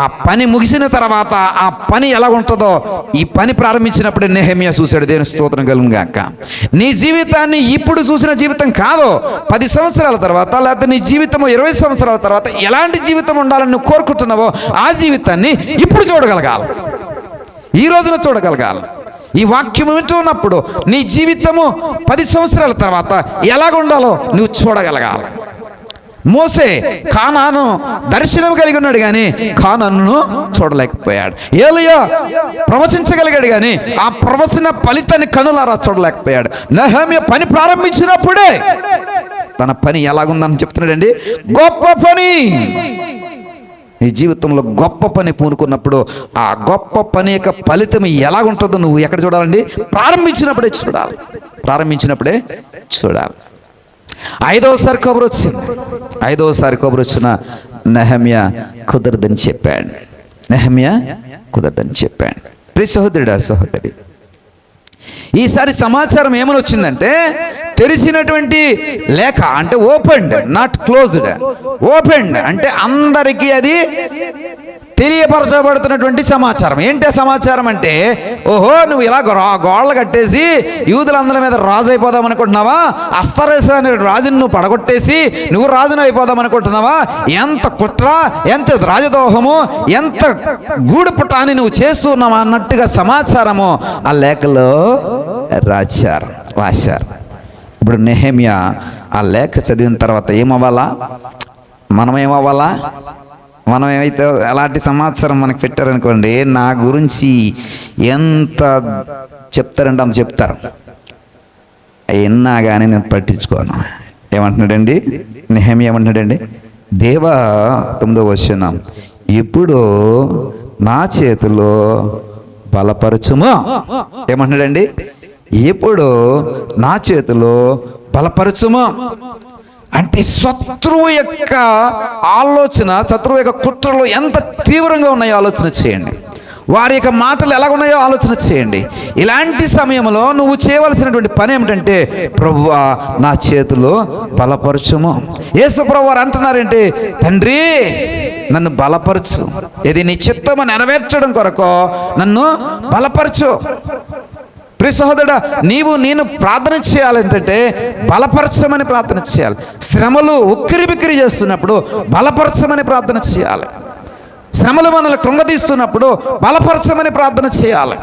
ఆ పని ముగిసిన తర్వాత ఆ పని ఎలా ఉంటుందో ఈ పని ప్రారంభించినప్పుడే నెహెమియా చూశాడు. దేవుని స్తోత్రం కలుగును గాక. నీ జీవితాన్ని ఇప్పుడు చూసిన జీవితం కాదు, 10 సంవత్సరాల తర్వాత, లేకపోతే నీ జీవితము 20 సంవత్సరాల తర్వాత ఎలాంటి జీవితం ఉండాలని నువ్వు కోరుకుంటున్నావో ఆ జీవితాన్ని ఇప్పుడు చూడగలగాలి, ఈ రోజున చూడగలగాలి. ఈ వాక్యం వింటూ ఉన్నప్పుడు నీ జీవితము 10 సంవత్సరాల తర్వాత ఎలాగ ఉండాలో నువ్వు చూడగలగాలి. మోసే కానాను దర్శనం కలిగి ఉన్నాడు కానీ కానాను చూడలేకపోయాడు. ఏలీయా ప్రవచించగలిగాడు కానీ ఆ ప్రవచన ఫలితాన్ని కనులారా చూడలేకపోయాడు. నెహెమియా పని ప్రారంభించినప్పుడే తన పని ఎలాగుందని చెప్తున్నాడండి, గొప్ప పని. నీ జీవితంలో గొప్ప పని పూనుకున్నప్పుడు ఆ గొప్ప పని యొక్క ఫలితం ఎలాగుంటుందో నువ్వు ఎక్కడ చూడాలండి? ప్రారంభించినప్పుడే చూడాలి. 5వసారి కబురు వచ్చిన నెహెమియా కుదరదని చెప్పాడు. ప్రియ సహోదరుడా, సహోదరి, ఈసారి సమాచారం ఏమని వచ్చిందంటే, తెరిచినటువంటి లేఖ అంటే ఓపెన్డ్, నాట్ క్లోజ్డ్. ఓపెన్డ్ అంటే అందరికీ అది తెలియపరచబడుతున్నటువంటి సమాచారం. ఏంటి సమాచారం అంటే, ఓహో నువ్వు ఇలా గోడలు కట్టేసి యూదులందరి మీద రాజు అయిపోదాం అనుకుంటున్నావా? అస్తరేస అనే రాజుని నువ్వు పడగొట్టేసి నువ్వు రాజును అయిపోదాం అనుకుంటున్నావా? ఎంత కుట్ర, ఎంత రాజదోహము, ఎంత గూడు పుట్టాన్ని నువ్వు చేస్తున్నావా అన్నట్టుగా సమాచారము ఆ లేఖలో రాశారు. ఇప్పుడు నెహెమియా ఆ లేఖ చదివిన తర్వాత ఏమవ్వాలా? మనం ఏమైతే అలాంటి సమాచారం మనకు పెట్టారనుకోండి, నా గురించి ఎంత చెప్తారంటే అంత చెప్తారు. విన్నా కానీ నేను పట్టించుకోను. ఏమంటున్నాడండి నెహెమియా? ఏమంటున్నాడండి? దేవా, 9వ వచనం, ఇప్పుడు నా చేతిలో బలపరచుము. ఏమంటున్నాడండి? ఇప్పుడు నా చేతిలో బలపరచుము అంటే శత్రువు యొక్క ఆలోచన, శత్రువు యొక్క కుట్రలు ఎంత తీవ్రంగా ఉన్నాయో ఆలోచన చేయండి. వారి యొక్క మాటలు ఎలా ఉన్నాయో ఆలోచన చేయండి. ఇలాంటి సమయంలో నువ్వు చేయవలసినటువంటి పని ఏమిటంటే, ప్రభువా నా చేతిలో బలపరచుము. యేసు ప్రభువు వారు అంటున్నారంటే, తండ్రి నన్ను బలపరచు, ఇది నీ చిత్తము నెరవేర్చడం కొరకు నన్ను బలపరచు. ప్రియ సహోదరుడా, నేను ప్రార్థన చేయాలంటే బలపరచమని ప్రార్థన చేయాలి. శ్రమలు ఉక్కిరి బిక్కిరి చేస్తున్నప్పుడు బలపరచమని ప్రార్థన చేయాలి. శ్రమలు మనల్ని కృంగతీస్తున్నప్పుడు బలపరచమని ప్రార్థన చేయాలి.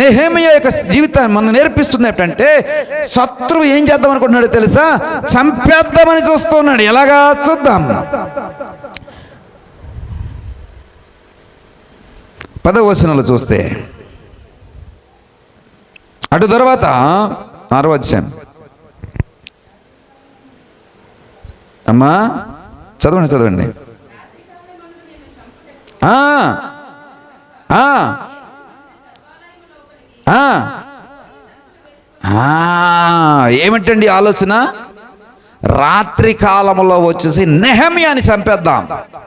నెహెమీయా యొక్క జీవితాన్ని మనం నేర్పిస్తుంది ఏంటంటే, శత్రువు ఏం చేద్దాం అనుకుంటున్నాడు తెలుసా? చంపేద్దామని చూస్తున్నాడు. ఎలాగా చూద్దాం. 10వ వచనంలో చూస్తే, అటు తర్వాత 6వ అధ్యాయం. అమ్మా చదవండి. ఏమిటండి ఆలోచన? రాత్రి కాలంలో వచ్చేసి నెహెమీయాని చంపేద్దాం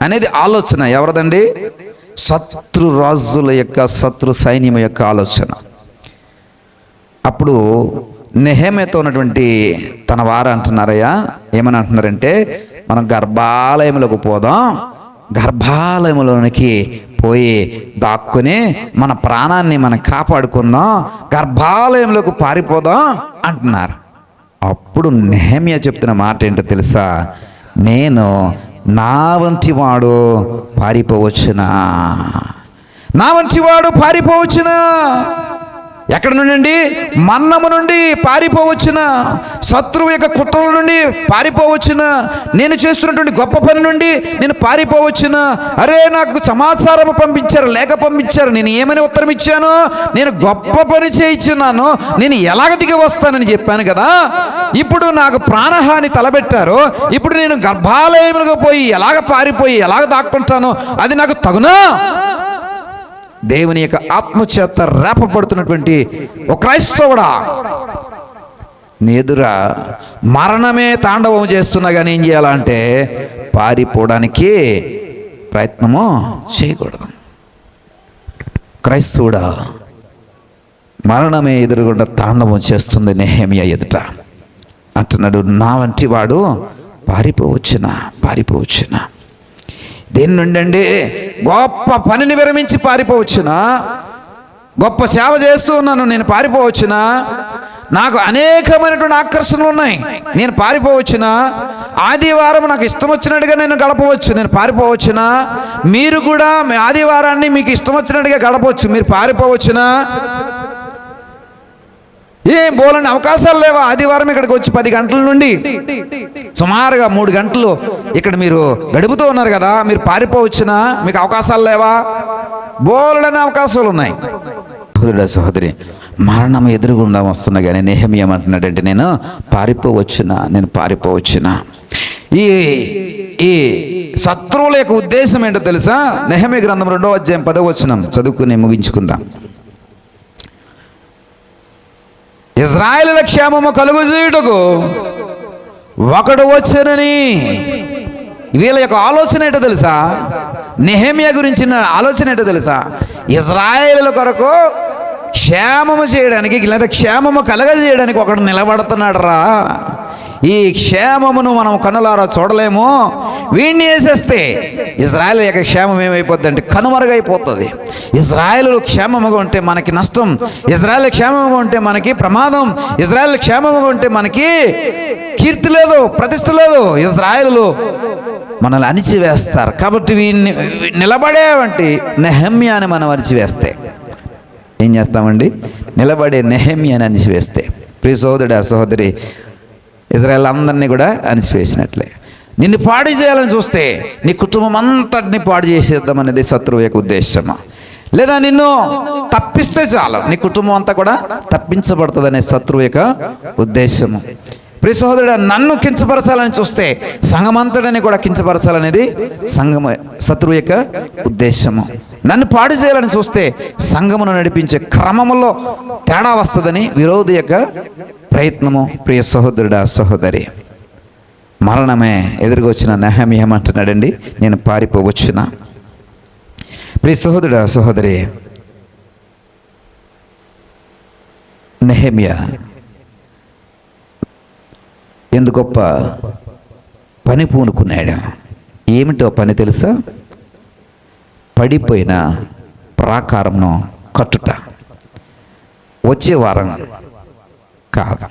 అనేది ఆలోచన. ఎవరిదండి? శత్రు రాజుల యొక్క, శత్రు సైన్యం యొక్క ఆలోచన. అప్పుడు నెహెమీయాతో ఉన్నటువంటి తన వారు అంటున్నారయ్యా, ఏమని అంటున్నారంటే, మనం గర్భాలయంలోకి పోదాం, గర్భాలయంలోనికి పోయి దాక్కుని మన ప్రాణాన్ని మనం కాపాడుకుందాం, గర్భాలయంలోకి పారిపోదాం అంటున్నారు. అప్పుడు నెహెమీయా చెప్తున్న మాట ఏంటో తెలుసా? నేను నా వంటి వాడు పారిపోవచ్చునా? నా వంటి వాడు పారిపోవచ్చునా? ఎక్కడి నుండి? మన్నము నుండి పారిపోవచ్చునా? శత్రువు యొక్క కుట్రల నుండి పారిపోవచ్చునా? నేను చేస్తున్నటువంటి గొప్ప పని నుండి నేను పారిపోవచ్చునా? అరే, నాకు సమాచారం పంపించారు, లేఖ పంపించారు, నేను ఏమని ఉత్తరం ఇచ్చాను? నేను గొప్ప పని చేయించున్నాను, నేను ఎలాగ దిగి వస్తానని చెప్పాను కదా. ఇప్పుడు నాకు ప్రాణహాని తలబెట్టారు. ఇప్పుడు నేను గర్భాలయంలో పోయి ఎలాగ పారిపోయి ఎలాగ దాక్కుంటాను? అది నాకు తగునా? దేవుని యొక్క ఆత్మచేత రేపబడుతున్నటువంటి ఒక క్రైస్తవుడా, నీ ఎదురా మరణమే తాండవం చేస్తున్నా కానీ ఏం చేయాలంటే పారిపోవడానికి ప్రయత్నము చేయకూడదు. క్రైస్తవుడా, మరణమే ఎదురుగుండా తాండవం చేస్తుంది నెహెమీయా ఎదుట. అంటున్నాడు, నా వంటి వాడు పారిపోవచ్చునా? దేని నుండి అండి? గొప్ప పనిని విరమించి పారిపోవచ్చునా? గొప్ప సేవ చేస్తూ ఉన్నాను, నేను పారిపోవచ్చునా? నాకు అనేకమైనటువంటి ఆకర్షణలు ఉన్నాయి, నేను పారిపోవచ్చునా? ఆదివారం నాకు ఇష్టం వచ్చినట్టుగా నేను గడపవచ్చు, నేను పారిపోవచ్చునా? మీరు కూడా మీ ఆదివారాన్ని మీకు ఇష్టం వచ్చినట్టుగా గడపవచ్చు, మీరు పారిపోవచ్చునా? ఏం బోలని అవకాశాలు లేవా? ఆదివారం ఇక్కడికి వచ్చి 10 గంటల నుండి సుమారుగా 3 గంటలు ఇక్కడ మీరు గడుపుతూ ఉన్నారు కదా, మీరు పారిపోవచ్చునా? మీకు అవకాశాలు లేవా? బోలెడనే అవకాశాలు ఉన్నాయి. సహోదరి, మరణం ఎదురుగుండా వస్తున్నా కానీ నెహెమీయా ఏమంటున్నాడంటే, నేను పారిపోవచ్చునా? ఈ శత్రువుల యొక్క ఉద్దేశం ఏంటో తెలుసా? నెహెమీయా గ్రంథం 2వ అధ్యాయం 10వ వచనం చదువుకుని ముగించుకుందాం. ఇశ్రాయేలుల క్షేమము కలుగజేయుటకు ఒకడు వచ్చానని. వీళ్ళ యొక్క ఆలోచన ఏంటో తెలుసా? నెహెమీయా గురించిన ఆలోచన ఏంటో తెలుసా? ఇశ్రాయేలుల కొరకు క్షేమము చేయడానికి లేదా క్షేమము కలగజేయడానికి ఒకడు నిలబడుతున్నాడు రా. ఈ క్షేమమును మనం కనులారా చూడలేము. వీడిని వేసేస్తే ఇజ్రాయేల్ యొక్క క్షేమం ఏమైపోద్ది అంటే కనుమరుగైపోతుంది. ఇజ్రాయేలు క్షేమముగా ఉంటే మనకి నష్టం, ఇజ్రాయేల్ క్షేమముగా ఉంటే మనకి ప్రమాదం, ఇజ్రాయేల్ క్షేమముగా ఉంటే మనకి కీర్తి లేదు, ప్రతిష్ఠ లేదు. ఇజ్రాయేలు మనల్ని అణిచివేస్తారు. కాబట్టి వీడిని నిలబడేవంటి నెహెమీయాని మనం అణిచివేస్తే ఏం చేస్తామండి? నిలబడే నెహెమీయాని అణిచివేస్తే, ప్రియ సహోదరుడా సహోదరి, ఇజ్రాయేల్ అందరినీ కూడా అణిచివేసినట్లే. నిన్ను పాడు చేయాలని చూస్తే నీ కుటుంబం అంతటిని పాడు చేసేద్దామనేది శత్రువు యొక్క ఉద్దేశము. లేదా నిన్ను తప్పిస్తే చాలు, నీ కుటుంబం అంతా కూడా తప్పించబడుతుంది అనే శత్రువు యొక్క ఉద్దేశము. ప్రియ సహోదరుడు, నన్ను కించపరచాలని చూస్తే సంఘమంతటిని కూడా కించపరచాలనేది శత్రువు యొక్క ఉద్దేశము. నన్ను పాడు చేయాలని చూస్తే సంఘమును నడిపించే క్రమంలో తేడా వస్తుందని విరోధి యొక్క ప్రయత్నము. ప్రియ సహోదరుడా సహోదరి, మరణమే ఎదురుగా వచ్చిన నెహెమీయా ఏమంటున్నాడండి? నేను పారిపోవచ్చునా? ప్రియ సహోదరుడా సహోదరి, నెహెమీయా ఎంత గొప్ప పని పూనుకున్నాడు. ఏమిటో పని తెలుసా? పడిపోయిన ప్రాకారంను కట్టుట. వచ్చే వారం కాదు,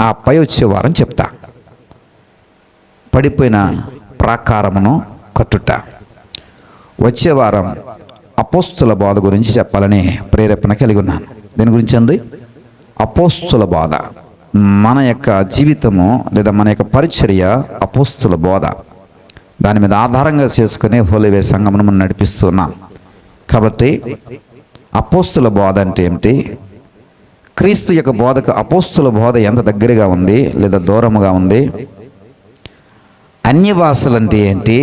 ఆ పై వచ్చే వారం చెప్తా. పడిపోయిన ప్రాకారమును కట్టుట. వచ్చే వారం అపోస్తుల బోధ గురించి చెప్పాలని ప్రేరేపణ కలిగి ఉన్నాను. దీని గురించి అంది అపోస్తుల బోధ. మన యొక్క జీవితము లేదా మన యొక్క పరిచర్య అపోస్తుల బోధ. దాని మీద ఆధారంగా చేసుకుని హోలీవే సంఘమును మనం నడిపిస్తున్నాం. కాబట్టి అపోస్తుల బోధ అంటే ఏమిటి? క్రీస్తు యొక్క బోధకు అపోస్తుల బోధ ఎంత దగ్గరగా ఉంది లేదా దూరముగా ఉంది? అన్య భాషలు అంటే ఏంటి?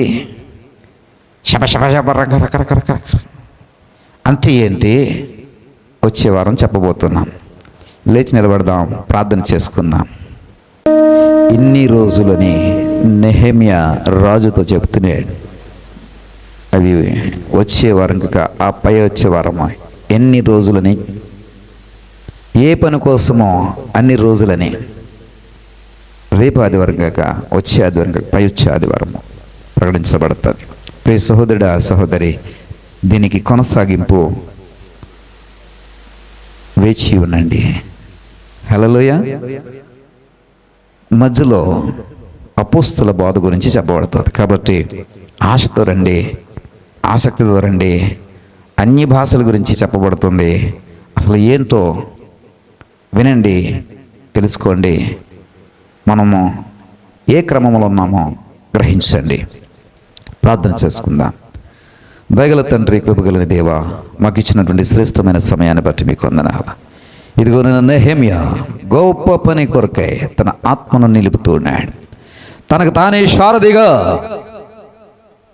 శపశపశప రకరకరకరక అంటే ఏంటి? వచ్చే వారం చెప్పబోతున్నాం. లేచి నిలబడదాం, ప్రార్థన చేసుకుందాం. ఇన్ని రోజులని నెహెమ్యా రాజుతో చెప్తున్నాడు. అవి వచ్చే వారం కాక ఆ పై వచ్చే వారమా? ఎన్ని రోజులని? ఏ పని కోసమో అన్ని రోజులని. రేపు ఆదివారం కాక వచ్చే ఆదివారం కాక పై వచ్చే ఆదివారము ప్రకటించబడుతుంది. ప్రియ సహోదరుడా, సహోదరి, దీనికి కొనసాగింపు వేచి ఉండండి. హల్లెలూయా. మధ్యలో అపోస్తుల బోధ గురించి చెప్పబడుతుంది. కాబట్టి ఆశతో రండి, ఆసక్తితో రండి. అన్ని భాషల గురించి చెప్పబడుతుంది. అసలు ఏంటో వినండి, తెలుసుకోండి. మనము ఏ క్రమంలో ఉన్నామో గ్రహించండి. ప్రార్థన చేసుకుందాం. దయగల తండ్రి, కృపగల దేవా, మాకు ఇచ్చినటువంటి శ్రేష్టమైన సమయాన్ని బట్టి మీకు వందనాలు. ఇదిగో నేను నెహెమ్యా గొప్ప పని కొరకై తన ఆత్మను నిలుపుతున్నాడు. తనకు తానే శారదిగా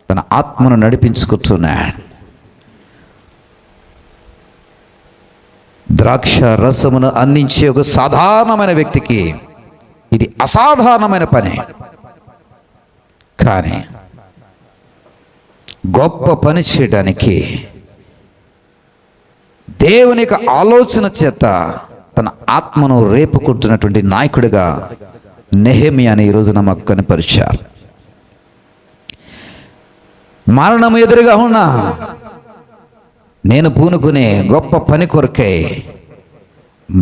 తన ఆత్మను నడిపించుకుంటున్నాడు. ద్రాక్ష రసమును అందించే ఒక సాధారణమైన వ్యక్తికి ఇది అసాధారణమైన పని. కానీ గొప్ప పని చేయడానికి దేవుని యొక్క ఆలోచన చేత తన ఆత్మను రేపుకుంటున్నటువంటి నాయకుడిగా నెహెమ్యాని ఈ రోజున మాకు కనపరిచారు. మరణం ఎదురుగా ఉన్నా నేను పూనుకునే గొప్ప పని కొరకై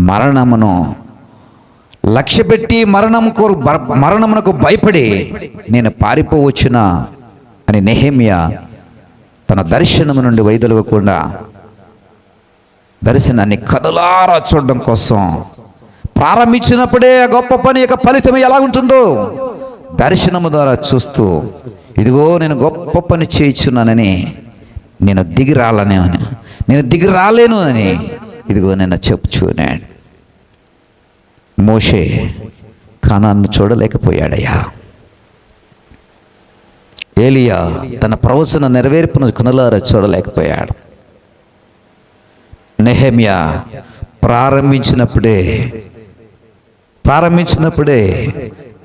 మరణమును లక్ష్యపెట్టి మరణమునకు భయపడి నేను పారిపోవచ్చునా అని నెహెమ్యా తన దర్శనము నుండి వైదొలగకుండా దర్శనాన్ని కనులారా చూడడం కోసం ప్రారంభించినప్పుడే ఆ గొప్ప పని యొక్క ఫలితం ఎలా ఉంటుందో దర్శనము ద్వారా చూస్తూ, ఇదిగో నేను గొప్ప పని చేయించున్నానని, నేను దిగి రాలేను అని ఇదిగో నేను చెప్పుచున్నాను. మోషే కానాన్ను చూడలేకపోయాడయ్యా. ఏలియా తన ప్రవచన నెరవేర్పును కనులారా చూడలేకపోయాడు. నెహెమ్యా ప్రారంభించినప్పుడే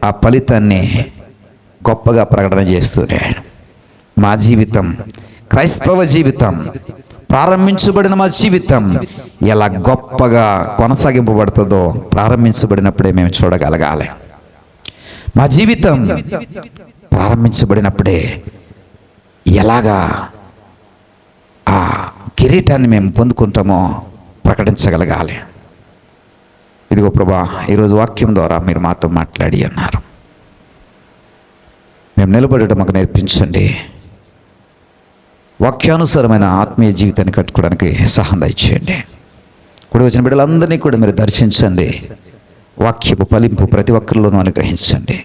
ఆ ఫలితాన్ని గొప్పగా ప్రకటన చేస్తున్నాడు. మా జీవితం, క్రైస్తవ జీవితం, ప్రారంభించబడిన మా జీవితం ఎలా గొప్పగా కొనసాగింపబడుతుందో ప్రారంభించబడినప్పుడే మేము చూడగలగాలి. మా జీవితం ప్రారంభించబడినప్పుడే ఎలాగా ఆ కిరీటాన్ని మేము పొందుకుంటామో ప్రకటించగలగాలి. ఇదిగో ప్రభా, ఈరోజు వాక్యం ద్వారా మీరు మాతో మాట్లాడి అన్నారు. మేము నిలబడటం మాకు నేర్పించండి. వాక్యానుసారమైన ఆత్మీయ జీవితాన్ని కట్టుకోవడానికి సహాయం దయచేయండి. కూడి వచ్చిన బిడ్డలందరినీ కూడా మీరు దర్శించండి. వాక్యపు ఫలింపు ప్రతి ఒక్కరిలోనూ అనుగ్రహించండి.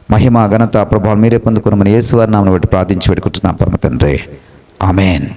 మహిమ, ఘనత, ప్రభావం మీరే పొందుకున్నామని యేసువారి నామమున బట్టి ప్రార్థించి పెట్టుకుంటున్నాం పరమ తండ్రి. ఆమేన్.